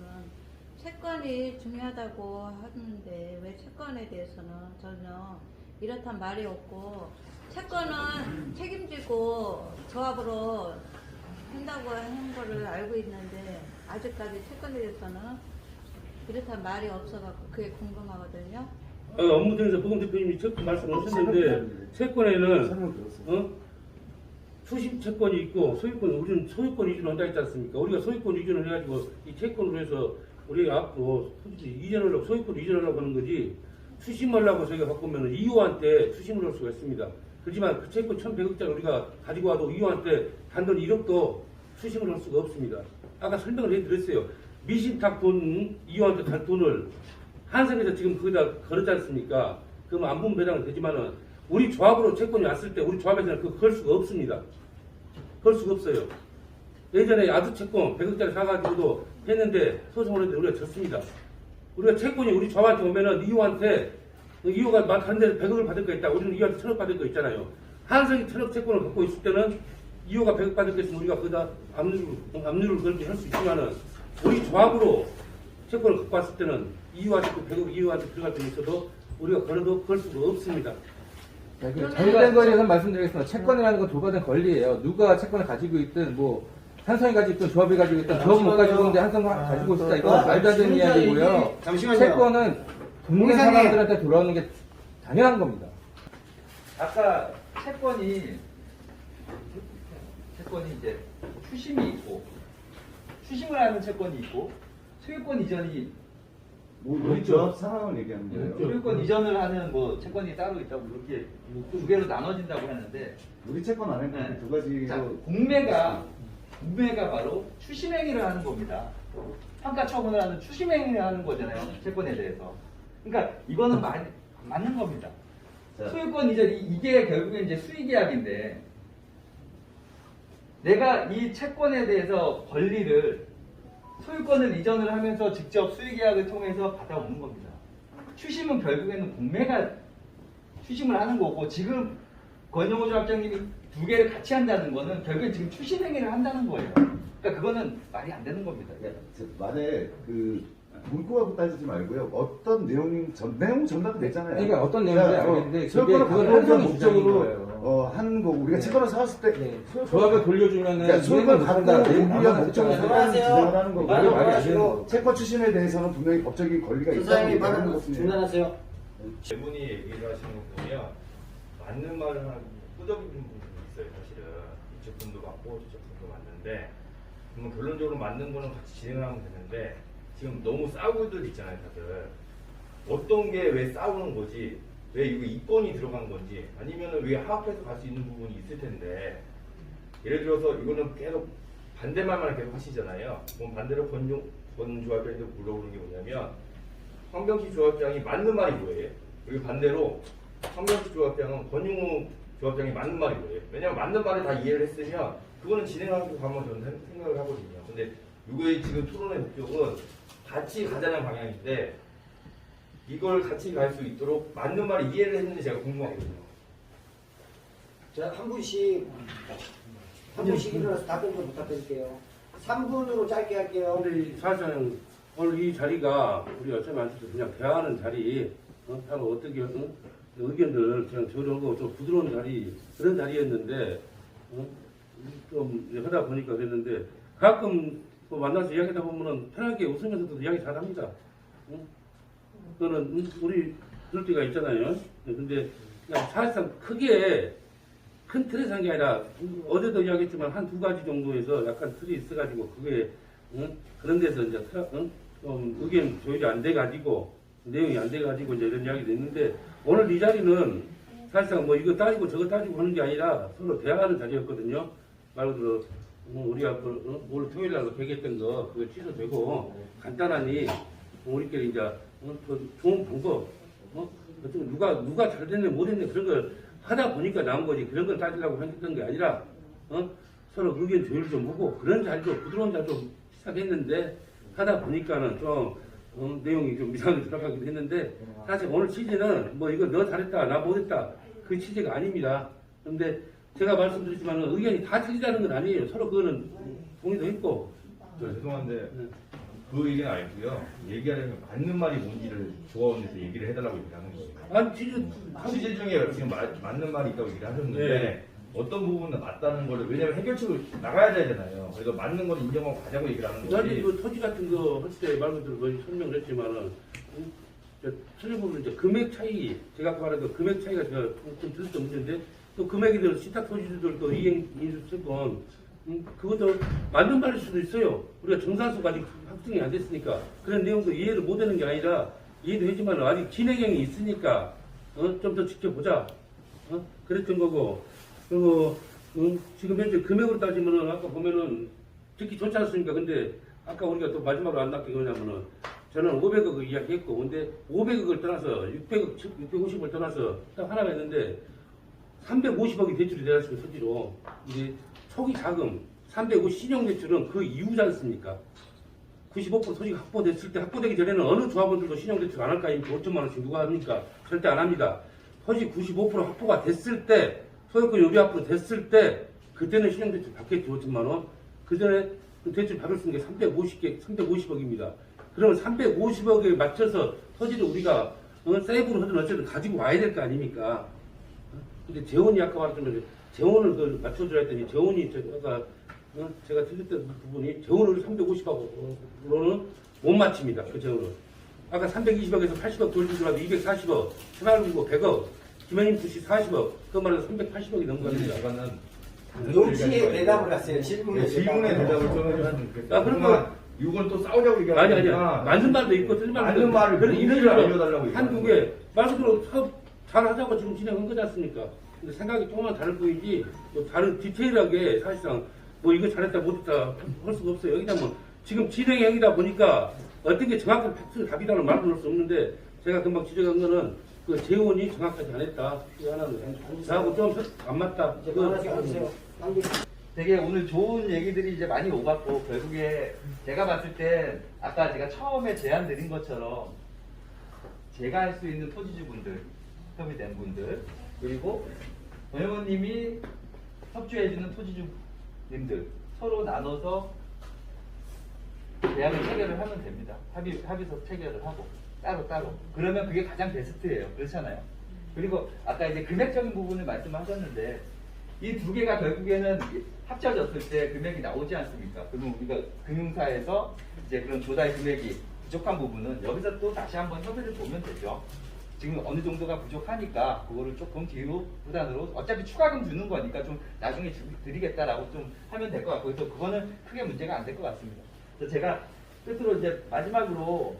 채권이 중요하다고 하는데 왜 채권에 대해서는 전혀 이렇단 말이 없고 채권은 책임지고 조합으로 한다고 하는 거를 알고 있는데 아직까지 채권에 대해서는 이렇단 말이 없어갖고 그게 궁금하거든요. 업무등에서 보건 대표님이 첫 말씀하셨는데 채권에는 수십 채권이 있고 소유권 우리는 소유권 위주로 한다 했지 않습니까? 우리가 소유권 위주로 해가지고 이 채권으로 해서 우리가 앞으로 이전을 하려고 소유권 이전을 하려고 하는 거지 추심하려고 저희가 바꾸면 이호한테 추심을 할 수가 있습니다. 그렇지만 그 채권 1,100억짜리 우리가 가지고 와도 이호한테 단돈 1억도 추심을 할 수가 없습니다. 아까 설명을 해드렸어요. 미신탁 돈 이호한테 갈 돈을 한성에서 지금 거기다 걸었지 않습니까? 그러면 안분 배당은 되지만은 우리 조합으로 채권이 왔을 때 우리 조합에서는 그거 걸 수가 없습니다. 걸 수가 없어요. 예전에 아두 채권 100억짜리 사가지고도 했는데 소송을 했는데 우리가 졌습니다. 우리가 채권이 우리 조합한테 오면은 이호한테 이호가 한 대에 100억을 받을 거 있다. 우리는 이호한테 1,000억 받을 거 있잖아요. 한성이 1,000억 채권을 갖고 있을 때는 이호가 100억 받을 거 있으면 우리가 거기다 압류를 그렇게 할 수 있지만은 우리 조합으로 채권을 갖고 왔을 때는 이유한테 100억 이유한테 들어갈 때 있어도 우리가 걸어도 걸 수가 없습니다. 네, 잘못된 거에 대해서 말씀드리겠습니다. 채권이라는 건 돌받은 권리예요. 누가 채권을 가지고 있든 뭐 한성이 가지고 있든 조합이 가지고 있든 조합은 못 가지고 있는데 한성 가지고 있다 이건 말도 안 되는 이야기고요. 잠시만요. 채권은 동네 공사님. 사람들한테 돌아오는 게 당연한 겁니다. 아까 채권이 이제 추심이 있고 추심을 하는 채권이 있고 소유권 이전이 우리 조합 상황을 얘기하는 거예요. 소유권 이전을 하는 뭐 채권이 따로 있다고 이렇게 두 개로 나눠진다고 하는데 우리 채권 안에 네. 두 가지로 자, 공매가 바로 추심행위를 하는 겁니다. 평가 처분을 하는 추심행위를 하는 거잖아요. 채권에 대해서. 그러니까 이거는 맞는 겁니다. 자. 소유권 이전 이게 결국엔 이제 수의계약인데 내가 이 채권에 대해서 권리를 소유권을 이전을 하면서 직접 수의계약을 통해서 받아오는 겁니다. 추심은 결국에는 공매가 추심을 하는 거고 지금 권영호 조합장님이 두 개를 같이 한다는 거는 결국엔 지금 추심행위를 한다는 거예요. 그러니까 그거는 말이 안 되는 겁니다. 만에 문구하고 따지지 말고요. 어떤 내용 전달도 됐잖아요. 그러니까 어떤 내용인지 알겠는데 그게 소유권을 그건 갖고 한성의 목적으로 주장인 거예요. 하는 거고 우리가 채권을 사왔을 때 조합을 돌려주면은 그러니까 소유권을 갖고 우리가 목적으로 안녕하세요. 주장을 하는 거고 말이 안 되는 거고. 채권 추심에 대해서는 분명히 법적인 권리가 있다고 조사장님 얘기하는 발언 것입니다. 중단하세요. 이분이 얘기를 하시는 거 보면 맞는 말을 하고 꾸덕이는 부분이 있어요. 사실은 이쪽 분도 맞고 저쪽 분도 맞는데 그러면 결론적으로 맞는 거는 같이 진행하면 되는데 지금 너무 싸우고들 있잖아요, 다들. 어떤 게 왜 싸우는 거지? 왜 이거 이권이 들어간 건지 아니면은 왜 화합해서 갈 수 있는 부분이 있을 텐데 예를 들어서 이거는 계속 반대말만 계속 하시잖아요. 그럼 반대로 권 조합장님도 물어보는 게 뭐냐면 황병식 조합장이 맞는 말이 뭐예요? 여기 반대로 황병식 조합장은 권용우 조합장이 맞는 말인 거예요. 왜냐면 맞는 말을 다 이해를 했으면 그거는 진행하고 가면 저는 생각을 하거든요. 근데 이거의 지금 토론의 목적은 같이 가자는 방향인데 이걸 같이 갈 수 있도록 맞는 말을 이해를 했는지 제가 궁금하거든요. 자, 한 분씩 일어나서 답변 좀 부탁드릴게요. 3분으로 짧게 할게요. 근데 사실상 오늘 이 자리가 우리 어차피 안 쳐도 그냥 대화하는 자리, 서로 어떻게 의견들 그냥 저러고 좀 부드러운 자리 그런 자리였는데 좀 하다 보니까 그랬는데 가끔 뭐 만나서 이야기하다 보면은 편하게 웃으면서도 이야기 잘합니다. 그거는 우리 그럴 때가 있잖아요. 근데 그냥 사실상 크게 큰 틀에서 한 게 아니라 어제도 이야기했지만 한 두 가지 정도에서 약간 틀이 있어가지고 그게 그런 데서 이제 좀 의견 조율이 안 돼가지고 내용이 안 돼가지고 이제 이런 이야기도 있는데 오늘 이 자리는 사실상 뭐 이거 따지고 저거 따지고 하는 게 아니라 서로 대화하는 자리였거든요. 말 그대로 우리가 오늘 토요일 날로 계획했던 거 그거 취소되고 간단하니 우리끼리 이제 좋은 방법 누가 잘 됐네 못 됐네 그런 걸 하다 보니까 나온 거지 그런 걸 따지려고 했던 게 아니라 서로 의견 조율 좀 하고 그런 자리도 부드러운 자리도 시작했는데 하다 보니까는 좀 내용이 좀 이상하게 들어가기도 했는데 사실 오늘 취지는 뭐 이거 너 잘했다 나 못했다 그 취지가 아닙니다. 그런데 제가 말씀드렸지만 의견이 다 틀리다는 건 아니에요. 서로 그거는 동의도 했고. 죄송한데 그 얘기는 아니고요. 얘기하려면 맞는 말이 뭔지를 조합원에서 얘기를 해달라고 얘기하는 거예요. 아니 취재 중에 지금 맞는 말이 있다고 얘기를 하셨는데 네. 어떤 부분은 맞다는 거를 왜냐면 해결책을 나가야 되잖아요. 그래서 맞는 건 인정하고 가자고 얘기를 하는 나는 거지. 그 토지 같은 거 할 때 말 그대로 거의 설명을 했지만은 틀려보면 이제 금액 차이 제가 아까 말한 그 금액 차이가 제가 좀 들을 수 문제인데 또 금액에 대해서 시탁 토지들 또 이행 인수채권 그것도 맞는 말일 수도 있어요. 우리가 정산서가 아직 확정이 안 됐으니까 그런 내용도 이해를 못하는 게 아니라 이해도 했지만 아직 진행형이 있으니까 좀 더 지켜보자 그랬던 거고 그리고 지금 현재 금액으로 따지면은 아까 보면은 듣기 좋지 않습니까? 근데 아까 우리가 또 마지막으로 안 낚게 뭐냐면은 저는 500억을 이야기했고 근데 500억을 떠나서 600억, 650을 떠나서 딱 하나가 있는데 350억이 대출이 되었으면 토지로 이제 초기 자금 350 신용 대출은 그 이유지 않습니까? 95% 토지가 확보됐을 때 확보되기 전에는 어느 조합원들도 신용 대출 안 할 거 아닙니까? 5천만 원씩 누가 합니까? 절대 안 합니다. 토지 95% 확보가 됐을 때 소유권 요리 앞으로 됐을 때 그때는 신용 대출 받겠지 5천만 원. 그 전에 그 대출 받을 수 있는 게 350억입니다. 그러면 350억에 맞춰서 토지를 우리가 세이브로 하든 어쨌든 가지고 와야 될 거 아닙니까? 근데 재원이 아까 말했지만 재원을 그걸 맞춰줘야 했더니 재원이 아까 제가 틀렸던 부분이 재원을 350억으로는 못 맞춥니다. 그 재원을. 아까 320억에서 80억 돌리더라도 240억, 새마을금고 100억, 김현임 부시 40억, 그 말해서 380억이 넘는 겁니다. 용지에 대답을 하세요. 질문에 대답을 좀 해주셨으면 좋겠어요. 아, 그러면 이건 또 싸우자고 얘기하는 아니 거니까 맞는 말도 있고 틀린 말도 맞는 말을 그런 뭔지를 이런 알려달라고 한두 개 말 그대로 잘 하자고 지금 진행한 거지 않습니까? 근데 생각이 조금만 다를 뿐이지 뭐 다른 디테일하게 사실상 뭐 이거 잘했다 못했다 할 수가 없어요. 여기다 뭐 지금 진행형이다 보니까 어떤 게 정확한 팩트 답이라는 말을 넣을 수 없는데 제가 금방 지적한 거는 그 재원이 정확하지 않았다. 이거 하나는 저하고 좀 안 맞다. 되게 오늘 좋은 얘기들이 이제 많이 오갔고 결국에 제가 봤을 때 아까 제가 처음에 제안 드린 것처럼 제가 할 수 있는 토지주분들, 협의된 분들 그리고 권 의원님이 협조해주는 토지주님들 서로 나눠서 계약을 체결을 하면 됩니다. 합의서 체결을 하고 따로 그러면 그게 가장 베스트예요. 그렇잖아요. 그리고 아까 이제 금액적인 부분을 말씀하셨는데 이 두 개가 결국에는 합쳐졌을 때 금액이 나오지 않습니까? 그러면 우리가 금융사에서 이제 그런 조달 금액이 부족한 부분은 여기서 또 다시 한번 협의를 보면 되죠. 지금 어느 정도가 부족하니까 그거를 조금 기후 부단으로 어차피 추가금 주는 거니까 좀 나중에 드리겠다라고 좀 하면 될 것 같고 그래서 그거는 크게 문제가 안 될 것 같습니다. 그래서 제가 끝으로 이제 마지막으로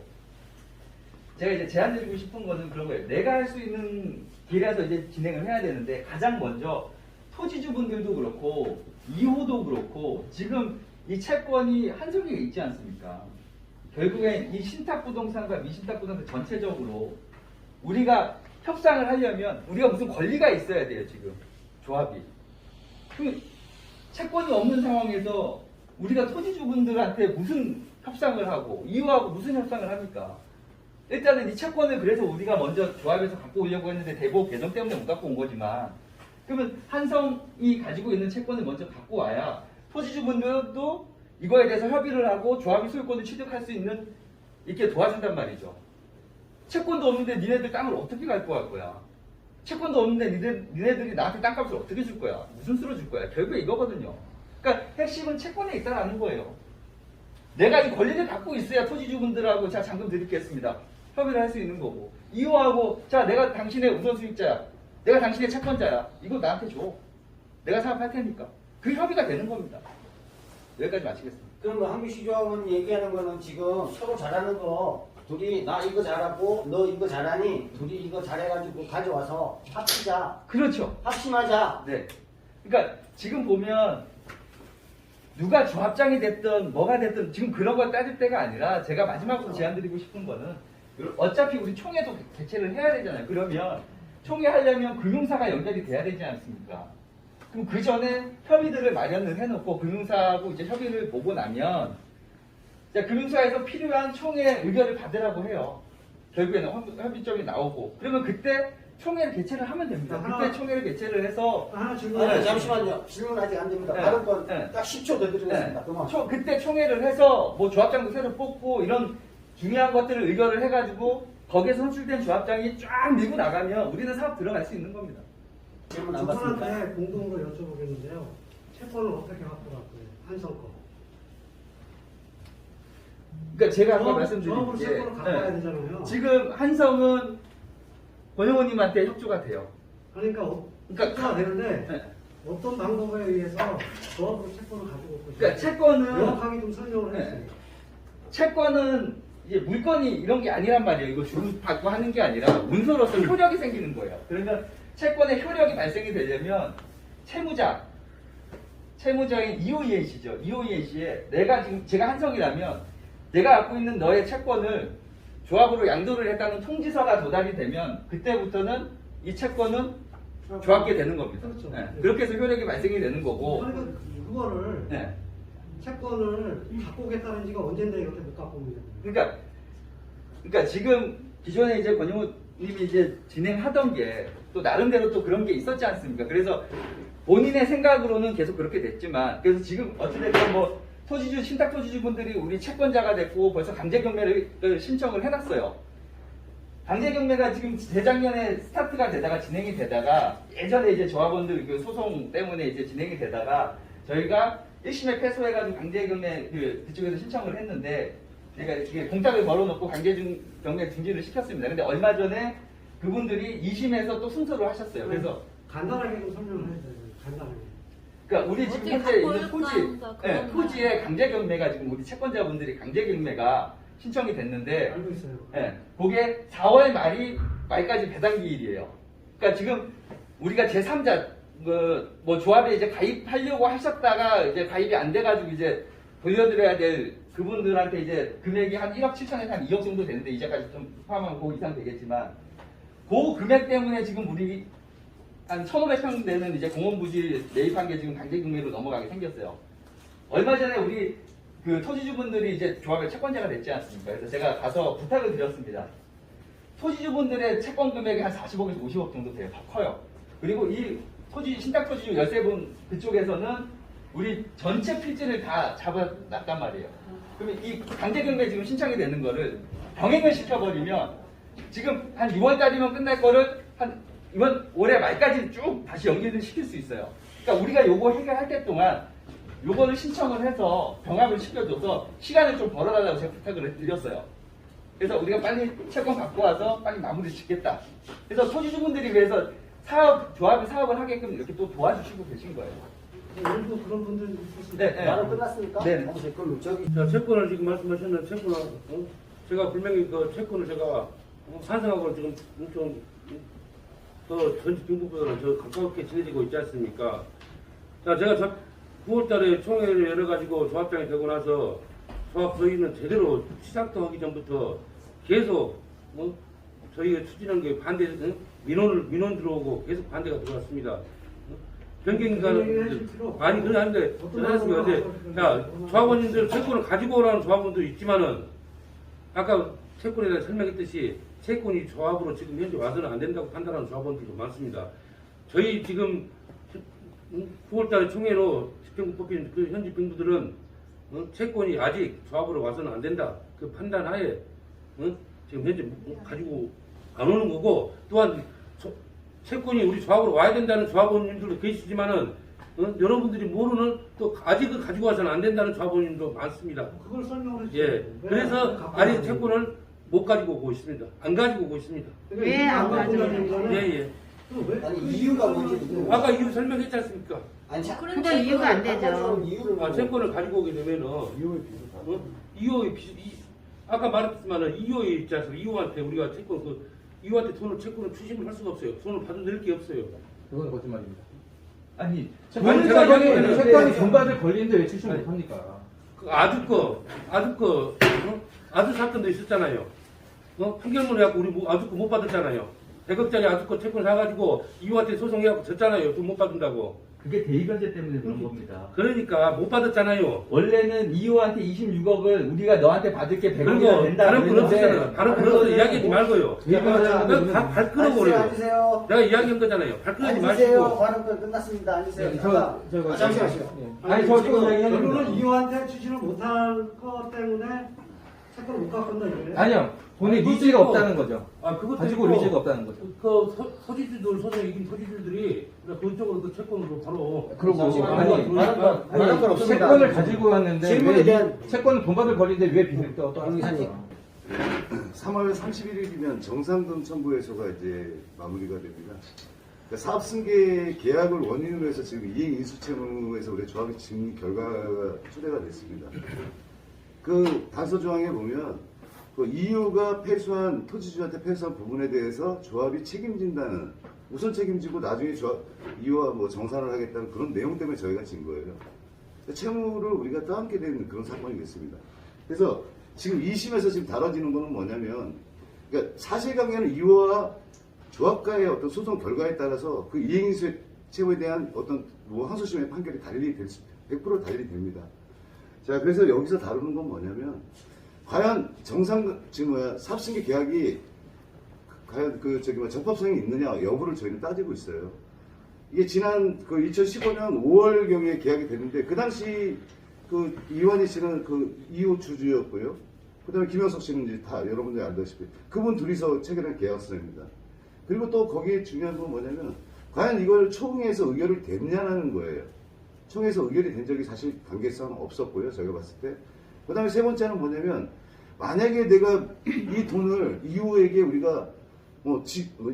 제가 이제 제안 드리고 싶은 거는 그런 거예요. 내가 할 수 있는 길에서 이제 진행을 해야 되는데 가장 먼저 토지주분들도 그렇고 2호도 그렇고 지금 이 채권이 한정이 있지 않습니까? 결국엔 이 신탁부동산과 미신탁부동산 전체적으로 우리가 협상을 하려면 우리가 무슨 권리가 있어야 돼요 지금. 조합이. 그럼 채권이 없는 상황에서 우리가 토지주분들한테 무슨 협상을 하고 이유하고 무슨 협상을 합니까? 일단은 이 채권을 그래서 우리가 먼저 조합에서 갖고 오려고 했는데 대법 개정 때문에 못 갖고 온 거지만, 그러면 한성이 가지고 있는 채권을 먼저 갖고 와야 토지주분들도 이거에 대해서 협의를 하고 조합이 소유권을 취득할 수 있는 이렇게 도와준단 말이죠. 채권도 없는데 니네들 땅을 어떻게 갖고 갈 거야? 채권도 없는데 니네들이 나한테 땅값을 어떻게 줄 거야? 무슨 수로 줄 거야? 결국에 이거거든요. 그러니까 핵심은 채권에 있다라는 거예요. 내가 이 권리를 갖고 있어야 토지주분들하고 자 잔금 드리겠습니다. 협의를 할 수 있는 거고, 이호하고 자 내가 당신의 우선수익자야, 내가 당신의 채권자야, 이거 나한테 줘, 내가 사업할 테니까, 그 협의가 되는 겁니다. 여기까지 마치겠습니다. 그럼 한규식 조합은 얘기하는 거는 지금 서로 잘하는 거 둘이 나 이거 잘하고 너 이거 잘하니 둘이 이거 잘해가지고 가져와서 합치자. 그렇죠. 합심하자. 네. 그러니까 지금 보면 누가 조합장이 됐든 뭐가 됐든 지금 그런 걸 따질 때가 아니라, 제가 마지막으로 제안드리고 싶은 거는 어차피 우리 총회도 개최를 해야 되잖아요. 그러면 총회 하려면 금융사가 연결이 돼야 되지 않습니까? 그럼 그 전에 협의들을 마련을 해놓고 금융사하고 이제 협의를 보고 나면 금융사에서 필요한 총회 의견을 받으라고 해요. 결국에는 협의점이 나오고, 그러면 그때 총회를 개최를 하면 됩니다. 그때 총회를 개최를 해서 아니, 잠시만요. 질문 아직 안 됩니다. 네. 다른 건 네. 딱 10초 더 드리겠습니다. 네. 그만. 그때 총회를 해서 뭐 조합장도 새로 뽑고 이런 중요한 것들을 의결을 해가지고 거기에 선출된 조합장이 쫙 밀고 나가면 우리는 사업 들어갈 수 있는 겁니다. 질문 안 두 받습니다. 분한테 공동으로 여쭤보겠는데요. 채권을 어떻게 갖고 갔고요? 한성 거. 그러니까 제가 아까 조합으로 말씀드린 게 채권을 갖고 와야 되잖아요. 지금 한성은 권영호님한테 협조가 돼요. 그러니까 그러니까 협조가 되는데 네. 어떤 방법에 의해서 조합으로 채권을 가지고 올 것인가. 그러니까 채권은 명확하게 좀 설명을 네. 해주세요. 채권은 이제 물건이 이런 게 아니란 말이에요. 이거 주고받고 하는 게 아니라 문서로서 효력이 생기는 거예요. 그러면 채권의 효력이 발생이 되려면 채무자인 EOENC죠. EOENC에 제가 한성이라면 내가 갖고 있는 너의 채권을 조합으로 양도를 했다는 통지서가 도달이 되면 그때부터는 이 채권은 조합게 되는 겁니다. 그렇죠. 네. 그렇게 해서 효력이 발생이 되는 거고. 그러니까 그거를 네. 채권을 갖고 오겠다는 지가 언젠데 이렇게 못 갖고 오는 거예요. 그러니까 지금 기존에 이제 권영호 님이 이제 진행하던 게 또 나름대로 또 그런 게 있었지 않습니까? 그래서 본인의 생각으로는 계속 그렇게 됐지만, 그래서 지금 어찌됐든 뭐 신탁 토지주분들이 우리 채권자가 됐고 벌써 강제경매를 신청을 해놨어요. 강제경매가 지금 재작년에 스타트가 되다가 진행이 되다가 예전에 이제 조합원들 그 소송 때문에 이제 진행이 되다가 저희가 1심에 패소해가지고 강제경매 그쪽에서 신청을 했는데 제가 이렇게 공탁을 걸어놓고 강제경매 중지를 시켰습니다. 근데 얼마 전에 그분들이 2심에서 또 승소를 하셨어요. 그래서 간단하게 좀 설명을 해야 돼요. 간단하게. 그러니까 우리 지금 현재 있는 토지의 강제경매가 지금 우리 채권자분들이 강제경매가 신청이 됐는데, 알고 있어요. 그게 4월 말까지 배당기일이에요. 그러니까 지금 우리가 제3자 뭐 조합에 이제 가입하려고 하셨다가 이제 가입이 안 돼가지고 이제 돌려드려야 될 그분들한테 이제 금액이 한 1억 7천에서 한 2억 정도 되는데 이자까지 좀 포함하면 그 이상 되겠지만, 그 금액 때문에 지금 우리 한 1,500평 되는 이제 공원부지 매입한 게 지금 강제경매로 넘어가게 생겼어요. 얼마 전에 우리 그 토지주분들이 이제 조합의 채권자가 됐지 않습니까? 그래서 제가 가서 부탁을 드렸습니다. 토지주분들의 채권 금액이 한 40억에서 50억 정도 돼요. 더 커요. 그리고 이 신탁 토지주 13분 그쪽에서는 우리 전체 필지를 다 잡아놨단 말이에요. 그러면 이 강제경매 지금 신청이 되는 거를 병행을 시켜버리면 지금 한 6월달이면 끝날 거를 이번 올해 말까지 쭉 다시 연기를 시킬 수 있어요. 그러니까 우리가 요거 해결할 때 동안 요거를 신청을 해서 병합을 시켜줘서 시간을 좀 벌어달라고 제가 부탁을 드렸어요. 그래서 우리가 빨리 채권 갖고 와서 빨리 마무리 짓겠다. 그래서 토지주분들이 위해서 조합이 사업을 하게끔 이렇게 또 도와주시고 계신 거예요. 일부 그런 분들이 있었습니다. 네. 말은 끝났습니까? 네. 그럼 저기 자, 채권을 지금 말씀하셨는 채권을 제가 분명히 그 채권을 제가 산성하고 지금 좀더 전직 중국보다는 저 가깝게 지내지고 있지 않습니까? 자, 제가 9월달에 총회를 열어가지고 조합장이 되고 나서 조합 저희는 제대로 시작도 하기 전부터 계속 저희가 추진한 게 반대 민원 들어오고 계속 반대가 들어왔습니다. 변경인가는 아니 그건 아닌데 대단했습니다. 자 조합원님들 채권을 가지고 오라는 조합원도 있지만은 아까 채권에 대해 설명했듯이 채권이 조합으로 지금 현재 와서는 안 된다고 판단하는 조합원들도 많습니다. 저희 지금 9월달에 총회로 집행부 뽑힌 그 현직兵부들은 채권이 아직 조합으로 와서는 안 된다 그 판단하에 지금 현재 가지고 안 오는 거고 또한 채권이 우리 조합으로 와야 된다는 조합원님들도 계시지만은 여러분들이 모르는 또 아직은 가지고 와서는 안 된다는 조합원님도 많습니다. 그걸 설명을 해주세요. 예, 그래서 아직 채권을 못 가지고 오고 있습니다. 안 가지고 오고 있습니다. 왜 안 가져오는 예. 아니 이유가 뭔지 아까 이유 설명했지 않습니까? 아니 그건 이유가 안 되죠. 아, 채권을 가지고 오게 되면은 이호의 아까 말했지만은 이호의 있지 않습니까? 이호한테 우리가 채권 이호한테 채권을 추심을 할 수가 없어요. 돈을 받아낼 게 없어요. 그건 거짓말입니다. 아니, 채권이 돈 받을 권리인데 왜 출신 못합니까? 그 아주 사건도 있었잖아요. 판결문에 갖고 우리 아주거 못 받았잖아요. 100억짜리 아주거 채권 사가지고 이호한테 소송해갖고 졌잖아요. 돈 못 받는다고. 그게 대의변제 때문에 그런 겁니다. 그러니까 못 받았잖아요. 원래는 이호한테 26억을 우리가 너한테 받을게 100억이나 그리고 된다 다른 건 그랬는데 없었잖아요. 다른 건 없어 이야기하지 말고요. 발 끌어버려요. 앉으세요. 내가 이야기한 거잖아요. 발 끌지 앉으세요. 마시고. 발언 끝났습니다. 앉으세요. 잠시만요. 아니 저 지금 결론은 이유한테 추진을 못할 것 때문에 채권을 못 갖고 온다 이거예요? 아니요. 돈에 리즈가 없다는 거죠. 그것도 가지고 있고, 리즈가 없다는 거죠. 소지주들 소송 이긴 소지주들이 그쪽으로 그 채권으로 바로 그러고 다른 건 없습니다. 채권을 가지고 왔는데 질문에 대한 채권은 돈 받을 권리인데 왜 빚을 또 이사님. 3월 31일이면 정상금 첨부해소가 이제 마무리가 됩니다. 그러니까 사업 승계 계약을 원인으로 해서 지금 이행 인수채무에서 우리 조합이 증 결과가 초래가 됐습니다. 그 단서 조항에 보면 그 이유가 패소한 토지주한테 패소한 부분에 대해서 조합이 책임진다는 우선 책임지고 나중에 이유와 뭐 정산을 하겠다는 그런 내용 때문에 저희가 진 거예요. 채무를 우리가 떠안게 된 그런 사건이 됐습니다. 그래서 지금 2심에서 지금 다뤄지는 거는 뭐냐면, 그러니까 사실관계는 이유와 조합과의 어떤 소송 결과에 따라서 그 이행인수 채무에 대한 어떤 뭐 항소심의 판결이 100% 달리 됩니다. 자, 그래서 여기서 다루는 건 뭐냐면, 과연 사업승계 계약이 과연 적법성이 있느냐 여부를 저희는 따지고 있어요. 이게 지난 2015년 5월경에 계약이 됐는데 그 당시 이완희 씨는 이호 주주였고요. 그다음에 김영석 씨는 이제 다 여러분들이 알다시피 그분 둘이서 체결한 계약서입니다. 그리고 또 거기에 중요한 건 뭐냐면 과연 이걸 총회에서 의결이 됐냐는 거예요. 총회에서 의결이 된 적이 사실 관계성은 없었고요. 저희가 봤을 때. 그 다음에 세 번째는 뭐냐면 만약에 내가 이 돈을 이후에게 우리가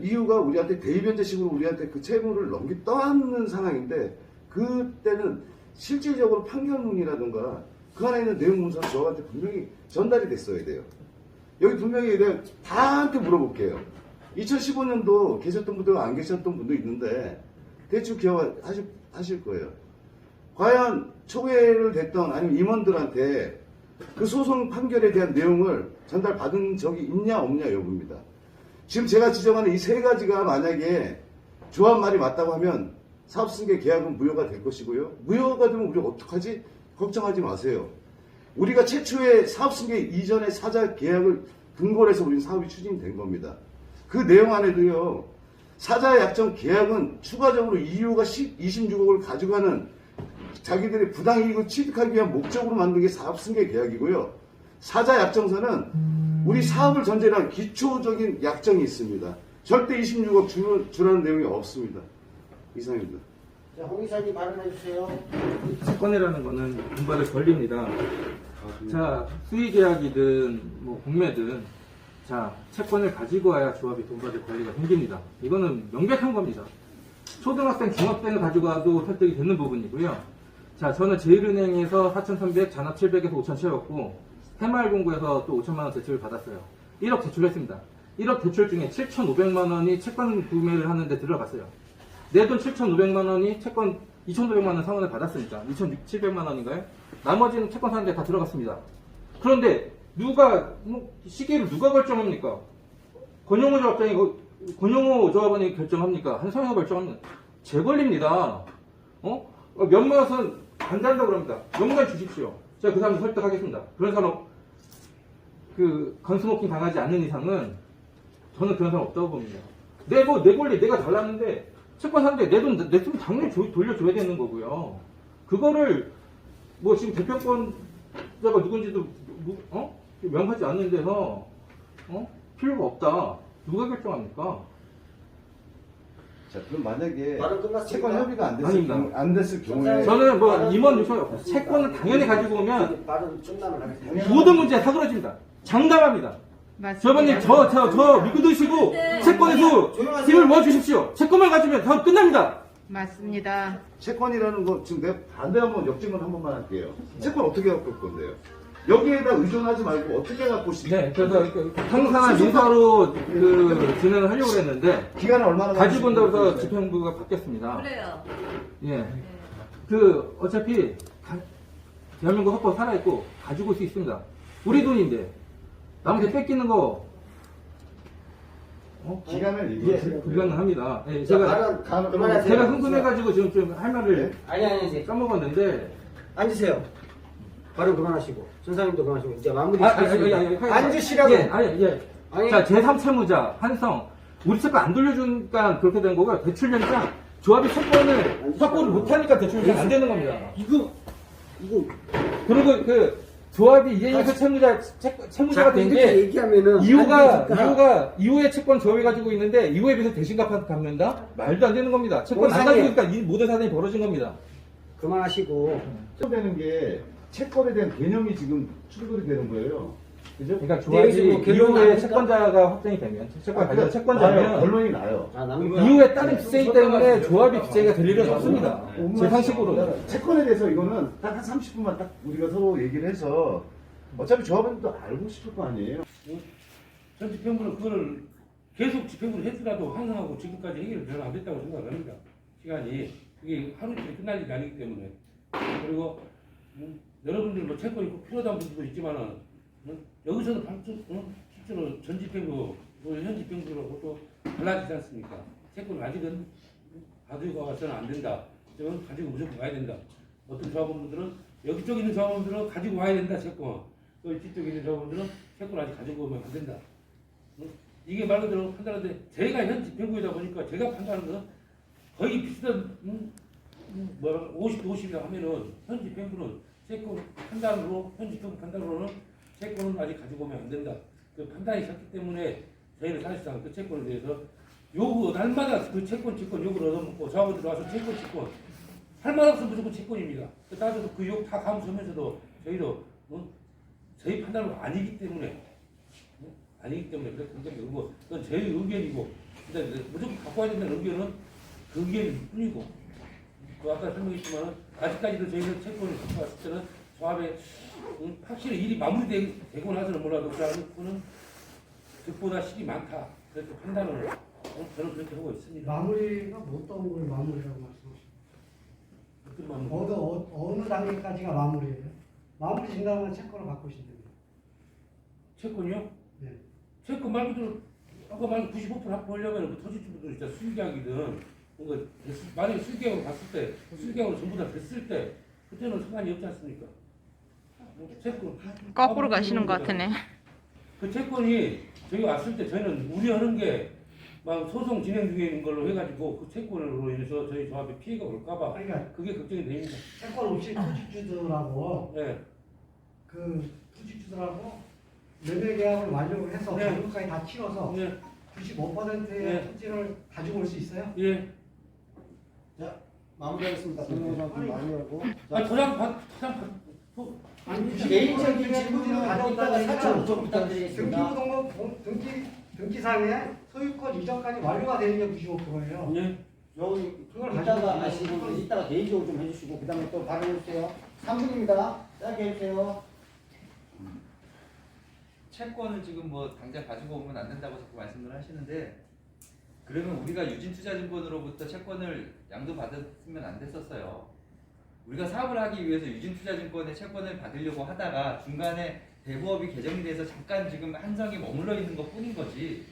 이유가 우리한테 대의변제식으로 우리한테 그 채무를 떠안는 상황인데 그때는 실질적으로 판결문이라든가 그 안에 있는 내용 문서가 저한테 분명히 전달이 됐어야 돼요. 여기 분명히 내가 다한테 물어볼게요. 2015년도 계셨던 분들 안 계셨던 분도 있는데 대충 기억하실 거예요. 과연 총회를 됐던 아니면 임원들한테 그 소송 판결에 대한 내용을 전달받은 적이 있냐 없냐 여부입니다. 지금 제가 지정하는 이 세 가지가 만약에 조합 말이 맞다고 하면 사업승계 계약은 무효가 될 것이고요. 무효가 되면 우리가 어떡하지? 걱정하지 마세요. 우리가 최초의 사업승계 이전의 사자 계약을 근거로 해서 우리는 사업이 추진된 겁니다. 그 내용 안에도요. 사자 약정 계약은 추가적으로 이유가 26억을 가져가는 자기들의 부당이익을 취득하기 위한 목적으로 만든 게 사업승계 계약이고요. 사자 약정서는 우리 사업을 전제로 한 기초적인 약정이 있습니다. 절대 26억 주라는 내용이 없습니다. 이상입니다. 자, 홍 이사님 발언해주세요. 채권이라는 거는 돈 받을 권리입니다. 자, 수의계약이든 뭐 공매든 자, 채권을 가지고 와야 조합이 돈 받을 권리가 생깁니다. 이거는 명백한 겁니다. 초등학생, 중학생을 가지고 와도 설득이 되는 부분이고요. 자, 저는 제일은행에서 4,300, 잔압 700에서 5,000 채웠고 새마을금고에서 또 5천만 원 대출을 받았어요. 1억 대출했습니다. 1억 대출 중에 7,500만 원이 채권 구매를 하는데 들어갔어요. 내 돈 7,500만 원이 채권 2,500만 원 상환을 받았으니까 2,700만 원인가요? 나머지는 채권 사는데 다 들어갔습니다. 그런데 시기를 누가 결정합니까? 권영호 조합원이 결정합니까? 한성희가 결정합니다. 제 권리입니다. 몇몇은 반대한다고 그럽니다. 명단 주십시오. 제가 그 사람 설득하겠습니다. 그런 사람, 건스모킹 당하지 않는 이상은 저는 그런 사람 없다고 봅니다. 내 권리 내가 달랐는데, 채권 사는데 내 돈 당연히 돌려줘야 되는 거고요. 그거를, 지금 대표권자가 누군지도, 명하지 않는 데서, 필요가 없다. 누가 결정합니까? 자, 그럼 만약에 말은 끝났습니까? 채권 협의가 아닙니다. 안 됐을 경우에 저는 임원 요청이 없어요. 채권을 당연히 가지고 오면 말은 끝나면 하겠습니다. 모든 문제 사그러집니다. 장담합니다. 저번님 저 믿으시고 채권에서 힘을 모아주십시오. 채권만 가지면 다 끝납니다. 맞습니다. 채권이라는 거 지금 내가 반대 한번 역질문 한 번만 할게요. 채권 어떻게 갖고 올 건데요? 여기에다 의존하지 말고 어떻게 갖고 오시죠? 네, 그래서 항상 민사로 진행을 하려고 했는데 기간은 얼마나 가지고 온다고 해서 걸리시는지 집행부가 바뀌었습니다. 그래요. 예, 어차피 대한민국 헌법 살아있고 가지고 올 수 있습니다. 우리 돈인데 남한테 뺏기는 거 기간을 얘기하세요. 불가능합니다. 예, 말은 그만하세요. 제가 흥분해가지고 지금 좀 할 말을 아니. 까먹었는데 앉으세요. 발언 그만하시고 선생님도 그만하시고 이제 마무리 아니, 앉으시라고. 예. 자, 제3채무자 한성 우리 채권 안 돌려주니까 그렇게 된 거고요. 대출연장 조합이 채권을 확보를 못하니까 대출연장 안 되는 겁니다. 이거 그리고 조합이 이행해서 채무자가 된 이렇게 게 얘기하면은 이후에 채권 조합이 가지고 있는데 이후에 비해서 대신 갚는다? 말도 안 되는 겁니다. 채권 안 가지고 있으니까 이 모든 사단이 벌어진 겁니다. 그만하시고 되는 게 채권에 대한 개념이 지금 출근이 되는 거예요. 그죠? 그러니까 조합이 이후에 채권자가 확정이 되면 채권자면 결론이 나요. 이후에 다른 빚쟁이 때문에 조합이 빚쟁이가 될 일은 없습니다. 제 상식으로. 채권에 대해서 이거는 딱 한 30분만 딱 우리가 서로 얘기를 해서 어차피 조합은 또 알고 싶을 거 아니에요. 전 집행부는 그거를 계속 집행부를 했더라도 환승하고 지금까지 해결이 별로 안 됐다고 생각합니다. 시간이 그게 하루 이틀에 끝날 일이 아니기 때문에. 그리고 여러분들 채권이 꼭 필요하다는 분들도 있지만은 여기서도 실제로 전 집행부, 현 집행부하고 또 달라지지 않습니까? 채권을 아직은 가지고 가서는 안 된다. 저는 가지고 무조건 가야 된다. 어떤 조합원분들은 여기 쪽에 있는 조합원들은 가지고 와야 된다. 채권. 또 뒤쪽에 있는 조합원들은 채권 아직 가지고 오면 안 된다. 이게 말 그대로 판단하는데 제가 현 집행부이다 보니까 제가 판단하는 것은 거의 비슷한 50대 50이라 하면은 현 집행부는 채권 판단으로 현 집행부 판단으로는 채권은 아직 가지고 오면 안 된다. 그 판단이 섰기 때문에 저희는 사실상 그 채권에 대해서 날마다 그 채권 욕을 얻어먹고 조합원들 와서 채권 할 말 없으면 무조건 채권입니다. 따라서 그 욕 다 감수하면서도 저희도 저희 판단은 아니기 때문에 그렇게 의견이고 그건 제 의견이고 근데 무조건 갖고 와야 된다는 의견은 그 의견일 뿐이고 아까 설명했지만 아직까지도 저희는 채권을 갖고 왔을 때는 조합에 확실히 일이 마무리되고 나서는 몰라도 그는 득보다 실이 많다. 그렇게 판단을 저는 그렇게 하고 있습니다. 마무리가 못 떠온 걸 마무리라고 말씀하십니까? 어느 단계까지가 마무리예요? 마무리 진다면 채권을 갖고 오신다고요. 채권이요? 네. 채권 말 그대로 아까 말한 95% 확보하려면 그 토지주분들 진짜 수익계약이든 그러니까 만약에 수익계약으로 갔을 때 수익계약으로 전부 다 됐을 때 그때는 상관이 없지 않습니까? 채권 거꾸로 가시는 것 같으네. 그 채권이 저기 왔을 때 저희는 우려하는 게 막 소송 진행 중에 있는 걸로 해가지고 그 채권으로 인해서 저희 조합에 피해가 올까봐 그러니까 그게 걱정이 됩니다. 채권 없이 토지주들하고 네. 그 토지주들하고 매매 계약을 완료를 해서 네. 잔금까지 다 치러서 네. 95%의 네. 토지를 가지고 올 수 있어요? 예. 자 마무리하겠습니다. 설명을 많이 하고 도장 개인적인 질문을 가져오다가 사찰 좀 부탁드리겠습니다. 등기부등본 등기상에 소유권 이전까지 완료가 되는 게 95%예요. 예. 여기 이따가 아시고 이따가 개인적으로 좀 해주시고 그 다음에 또 발언해주세요. 3분입니다. 짧게 해주세요. 채권을 지금 당장 가지고 오면 안 된다고 자꾸 말씀을 하시는데 그러면 우리가 유진투자증권으로부터 채권을 양도받았으면 안 됐었어요. 우리가 사업을 하기 위해서 유진투자증권의 채권을 받으려고 하다가 중간에 대부업이 개정이 돼서 잠깐 지금 한성이 머물러 있는 것 뿐인 거지.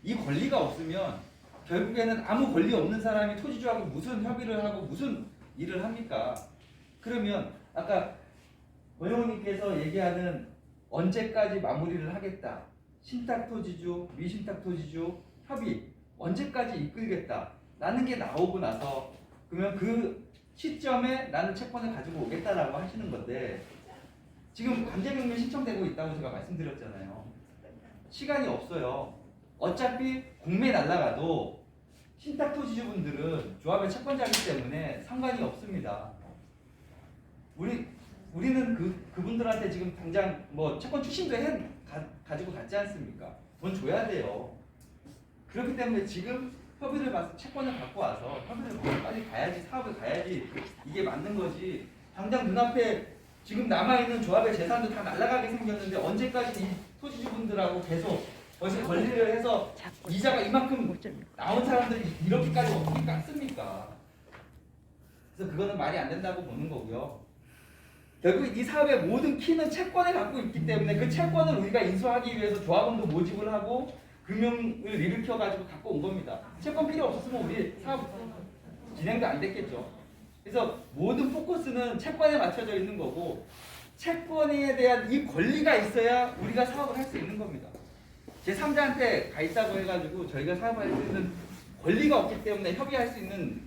이 권리가 없으면 결국에는 아무 권리 없는 사람이 토지주하고 무슨 협의를 하고 무슨 일을 합니까? 그러면 아까 권영호님께서 얘기하는 언제까지 마무리를 하겠다. 신탁토지주, 미신탁토지주 협의 언제까지 이끌겠다. 라는 게 나오고 나서 그러면 그 시점에 나는 채권을 가지고 오겠다라고 하시는 건데 지금 강제명령 신청되고 있다고 제가 말씀드렸잖아요. 시간이 없어요. 어차피 공매 날라가도 신탁토지주분들은 조합의 채권자이기 때문에 상관이 없습니다. 우리는 그분들한테 지금 당장 뭐 채권 추심도 가지고 갔지 않습니까? 돈 줘야 돼요. 그렇기 때문에 지금 협의를 봐서 채권을 갖고 와서 협의를 보고 빨리 가야지, 사업을 가야지 이게 맞는 거지. 당장 눈앞에 지금 남아있는 조합의 재산도 다 날아가게 생겼는데 언제까지 이 토지주분들하고 계속 벌써 권리를 해서 이자가 이만큼 나온 사람들이 이렇게까지 어떻게 깎습니까? 그래서 그거는 말이 안 된다고 보는 거고요. 결국 이 사업의 모든 키는 채권을 갖고 있기 때문에 그 채권을 우리가 인수하기 위해서 조합원도 모집을 하고 금융을 일으켜가지고 갖고 온 겁니다. 채권 필요 없었으면 우리 사업 진행도 안 됐겠죠. 그래서 모든 포커스는 채권에 맞춰져 있는 거고 채권에 대한 이 권리가 있어야 우리가 사업을 할 수 있는 겁니다. 제3자한테 가 있다고 해가지고 저희가 사업할 수 있는 권리가 없기 때문에 협의할 수 있는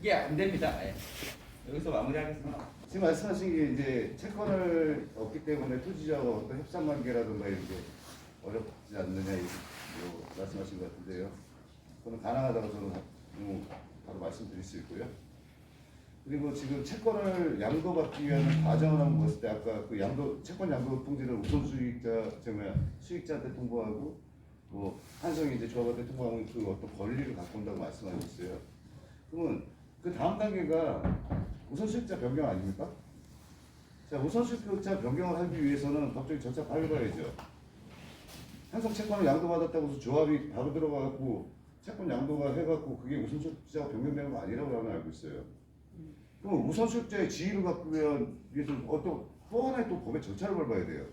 게 안 됩니다. 네. 여기서 마무리하겠습니다. 지금 말씀하신 게 이제 채권을 얻기 때문에 토지자와 어떤 협상 관계라든가 이렇게 어렵지 않느냐 말씀하신 것 같은데요. 그건 가능하다고 저는 바로 말씀드릴 수 있고요. 그리고 지금 채권을 양도받기 위한 과정을 한번 봤을 때 아까 그 채권 양도 통지를 우선 수익자한테 통보하고 뭐 한성이 이제 조합한테 통보하고 그 어떤 권리를 갖고 온다고 말씀하셨어요. 그러면 그 다음 단계가 우선 수익자 변경 아닙니까? 자, 우선 수익자 변경을 하기 위해서는 법적인 절차 밟아야죠. 한성 채권을 양도받았다고 해서 조합이 바로 들어가고 채권 양도가 해갖고 그게 우선 수익자가 변경되는 거 아니라고 저는 알고 있어요. 그럼 우선 수익자의 지위를 갖기 위해서 어떤 또 하나의 또 법의 절차를 밟아야 돼요.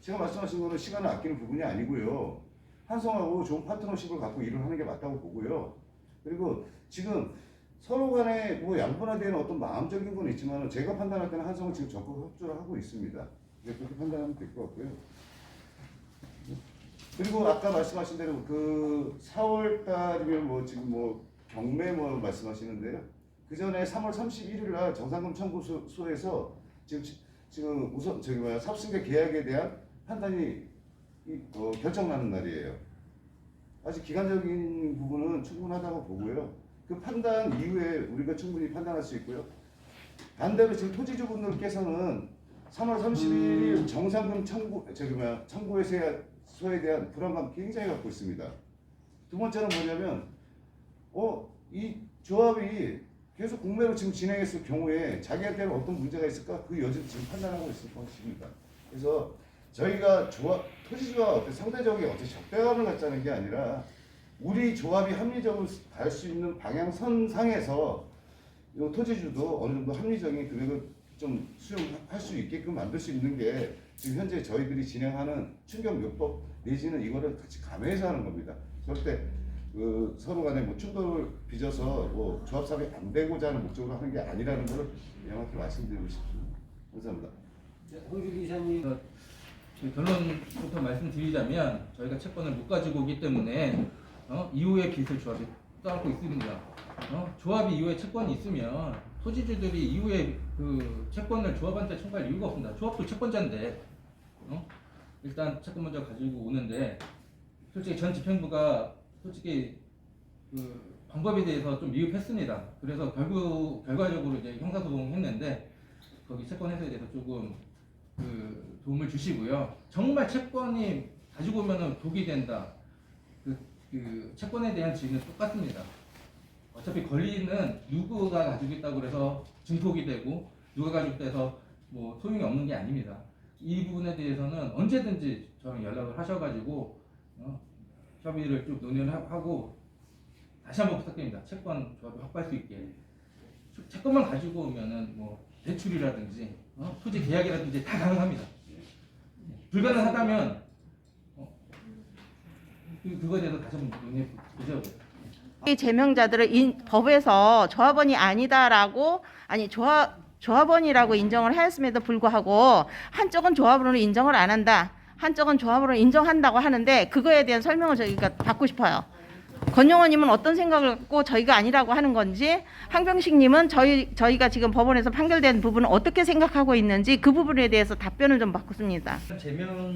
제가 말씀하신 거는 시간을 아끼는 부분이 아니고요. 한성하고 좋은 파트너십을 갖고 일을 하는 게 맞다고 보고요. 그리고 지금 서로 간에 뭐 양분화되는 어떤 마음적인 건 있지만 제가 판단할 때는 한성은 지금 적극 협조를 하고 있습니다. 그렇게 판단하면 될 것 같고요. 그리고 아까 말씀하신 대로 그 4월 달이면 뭐 지금 뭐 경매 뭐 말씀하시는데요. 그 전에 3월 31일 날 정상금 청구소에서 지금 우선 삽승계 계약에 대한 판단이 결정나는 날이에요. 아직 기간적인 부분은 충분하다고 보고요. 그 판단 이후에 우리가 충분히 판단할 수 있고요. 반대로 지금 토지주분들께서는 3월 31일 정상금 청구소에 대한 불안감 굉장히 갖고 있습니다. 두 번째는 뭐냐면 이 조합이 계속 공매로 지금 진행했을 경우에 자기한테는 어떤 문제가 있을까 그 여지를 지금 판단하고 있을 것입니다. 그래서 저희가 토지주와 어떤 상대적인 어떤 적대감을 갖자는 게 아니라 우리 조합이 합리적으로 갈 수 있는 방향선상에서 이 토지주도 어느 정도 합리적인 금액을 좀 수용할 수 있게끔 만들 수 있는 게 지금 현재 저희들이 진행하는 충격요법 내지는 이거를 같이 감해서 하는 겁니다. 절대 서로 간에 뭐 충돌을 빚어서 뭐 조합 사업이 안 되고자 하는 목적으로 하는 게 아니라는 것을 명확히 말씀드리고 싶습니다. 감사합니다. 홍준기 이사님. 결론부터 말씀드리자면 저희가 채권을 못 가지고 오기 때문에 이후에 빚을 조합이 떠안고 있습니다. 조합이 이후에 채권이 있으면 토지주들이 이후에 그 채권을 조합한테 청구할 이유가 없습니다. 조합도 채권자인데 일단 채권 먼저 가지고 오는데 솔직히 전 집행부가 솔직히 그 방법에 대해서 좀 미흡했습니다. 그래서 결과적으로 이제 형사소송했는데 거기 채권 해소에 대해서 조금 그 도움을 주시고요. 정말 채권이 가지고 오면은 독이 된다. 그 채권에 대한 지위는 똑같습니다. 어차피 권리는 누구가 가지고 있다고 해서 증폭이 되고 누가 가지고 있다 해서 뭐 소용이 없는 게 아닙니다. 이 부분에 대해서는 언제든지 저랑 연락을 하셔가지고 협의를 쭉 논의를 하고 다시 한번 부탁드립니다. 채권 조합이 확보할 수 있게. 채권만 가지고 오면은 뭐 대출이라든지 토지 계약이라든지 다 가능합니다. 불가능하다면 그거에 대해서 다시 한번 논의해 보자고요. 이 제명자들을 법에서 조합원이 아니다라고 조합원이라고 인정을 하였음에도 불구하고 한쪽은 조합원으로 인정을 안 한다. 한쪽은 조합으로 인정한다고 하는데 그거에 대한 설명을 저희가 받고 싶어요. 권용호님은 어떤 생각을 갖고 저희가 아니라고 하는 건지, 항병식님은 저희가 지금 법원에서 판결된 부분을 어떻게 생각하고 있는지 그 부분에 대해서 답변을 좀 받고 싶습니다. 제명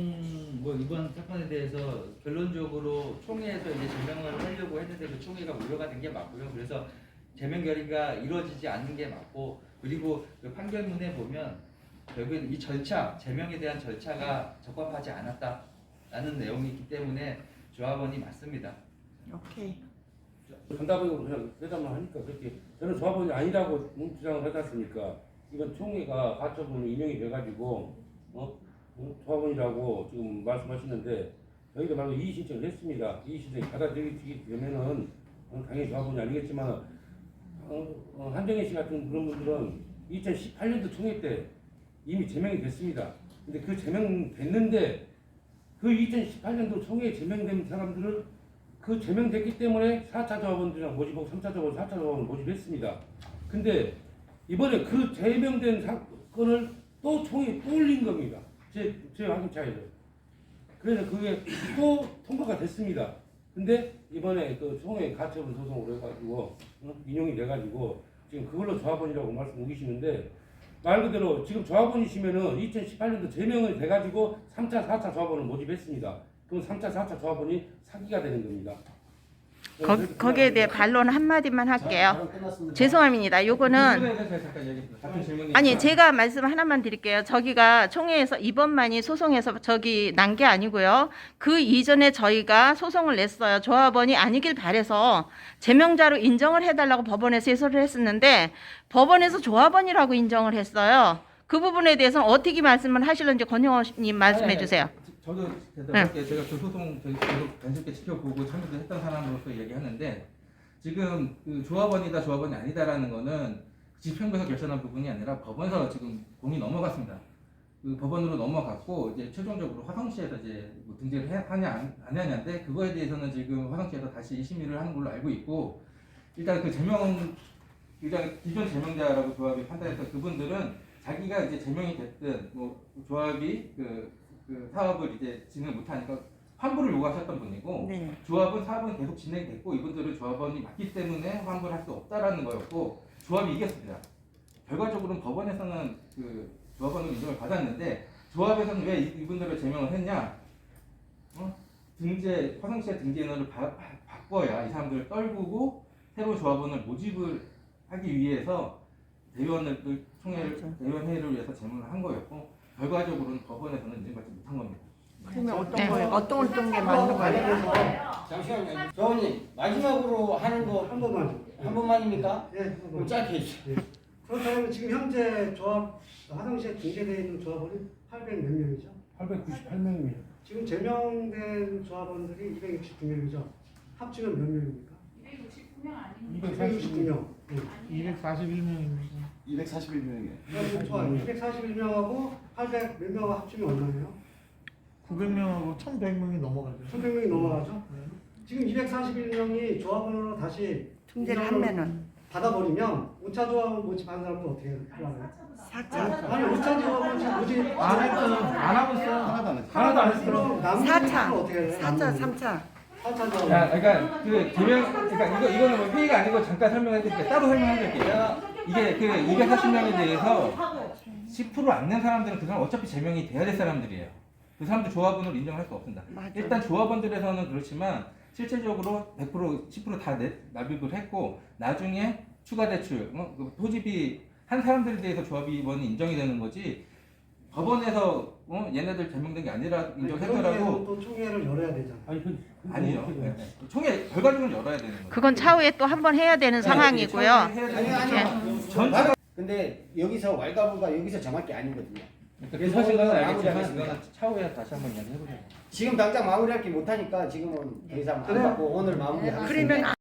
이번 사건에 대해서 결론적으로 총회에서 이제 제명을 하려고 했는데 그 총회가 무효가 된 게 맞고요. 그래서 제명 결의가 이루어지지 않는 게 맞고, 그리고 그 판결문에 보면 결국엔 이 절차, 제명에 대한 절차가 적합하지 않았다라는 내용이 있기 때문에 조합원이 맞습니다. 오케이. 간답적으로 그냥 대답만 하니까 그렇게 저는 조합원이 아니라고 주장을 하지 않습니까? 이번 총회가 가처분이 인용이 돼가지고 조합원이라고 지금 말씀하시는데 저희도 말로 이의 신청을 했습니다. 이의 신청이 받아들이게 되면은 당연히 조합원이 아니겠지만 한정희 씨 같은 그런 분들은 2018년도 총회 때 이미 제명이 됐습니다. 근데 그 제명됐는데 그 2018년도 총회에 제명된 사람들을 그 제명됐기 때문에 4차 조합원들이랑 모집하고 3차 조합원, 4차 조합원을 모집했습니다. 근데 이번에 그 제명된 사건을 또 총회에 또 올린 겁니다. 제 확인차에서. 그래서 그게 또 통과가 됐습니다. 근데 이번에 그 총회 가처분 소송으로 해가지고 인용이 돼가지고 지금 그걸로 조합원이라고 말씀 우기시는데, 말 그대로 지금 조합원이시면은 2018년도 제명이 돼가지고 3차, 4차 조합원을 모집했습니다. 그럼 3차, 4차 조합원이 사기가 되는 겁니다. 거기에 대해 반론 한마디만 할게요. 죄송합니다. 요거는 아니 제가 말씀 하나만 드릴게요. 저기가 총회에서 이번만이 소송에서 난 게 아니고요. 그 이전에 저희가 소송을 냈어요. 조합원이 아니길 바래서 제명자로 인정을 해달라고 법원에서 해소를 했었는데 법원에서 조합원이라고 인정을 했어요. 그 부분에 대해서는 어떻게 말씀을 하실는지 권용호님 말씀해 주세요. 저도 대답할게요. 제가 그 소송 계속 간섭게 지켜보고 참여도 했던 사람으로서 얘기하는데, 지금 그 조합원이다 조합원이 아니다라는 거는 집행부에서 결정한 부분이 아니라 법원에서 지금 공이 넘어갔습니다. 그 법원으로 넘어갔고 이제 최종적으로 화성시에서 이제 뭐 등재를 하냐 안 하냐인데, 그거에 대해서는 지금 화성시에서 다시 심의를 하는 걸로 알고 있고, 일단 그 일단 기존 제명자라고 조합이 판단해서 그분들은 자기가 이제 제명이 됐든 뭐 조합이 그 사업을 이제 진행 못하니까 환불을 요구하셨던 분이고, 네. 조합은 사업은 계속 진행됐고 이분들은 조합원이 맞기 때문에 환불할 수 없다라는 거였고 조합이 이겼습니다. 결과적으로는 법원에서는 그 조합원으로 인정을 받았는데, 조합에서는 왜 이분들을 제명을 했냐? 화성시의 등재 인원을 바꿔야 이 사람들을 떨구고 새로운 조합원을 모집을 하기 위해서 대의원회의를 위해서 제명을 한 거였고, 결과적으로는 법원에서는 인정받지 못한 겁니다. 그러면 어떤 게 맞는 거예요? 잠시만요. 조원님 마지막으로 하는 거 한 번만. 한 번만입니까? 예, 한 그럼 번. 짧게 해주세요. 그렇다면 지금 현재 조합 화성시에 등재되어 있는 조합원이 800 몇 명이죠? 898명입니다. 지금 제명된 조합원들이 269명이죠. 합치면 몇 명입니까? 269명. 241명입니다. 241명이에요. 241명하고 800 몇 명하고 합치면 얼마예요? 900명하고 1100명이 넘어가죠. 1100명이 넘어가죠? 지금 241명이 조합원으로 다시 등재를 하면은 받아버리면 5차 조합원 모집한 사람들 어떻게 하려고요? 4차. 아니 5차 조합원 지금 모집 안 하고 있어요. 하나도 안 했어요. 하나도 안 했어요. 그럼 남은 4차. 어떻게 해요? 4차, 3차. 4차 조합원. 그러니까 그 그러니까 이거는 뭐 회의가 아니고 잠깐 설명해 드릴게요. 따로 설명해 드릴게요. 이게 그 240명에 대해서 10% 안 낸 사람들은 그 사람 어차피 제명이 돼야 될 사람들이에요. 그 사람들 조합원으로 인정할 수 없습니다. 맞아요. 일단 조합원들에서는 그렇지만 실질적으로 100% 10% 다 납입을 했고, 나중에 추가 대출, 그 토지비 한 사람들에 대해서 조합원이 인정이 되는 거지, 법원에서 얘네들 제명된 게 아니라 인정했더라도 또 총회를 열어야 되잖아요. 아니죠. 총회 결과적으로 열어야 되는 거죠. 그건 차후에 또 한 번 해야 되는 상황이고요. 아니요. 근데 여기서 왈가불가 여기서 정할 게 아니거든요. 그 사실은 알겠지만 마무리하겠습니다. 이거는 차후에 다시 한번 이야기해보자고. 지금 당장 마무리할 게 못하니까 지금은 더 이상 안 받고 오늘 마무리하겠습니다. 그러면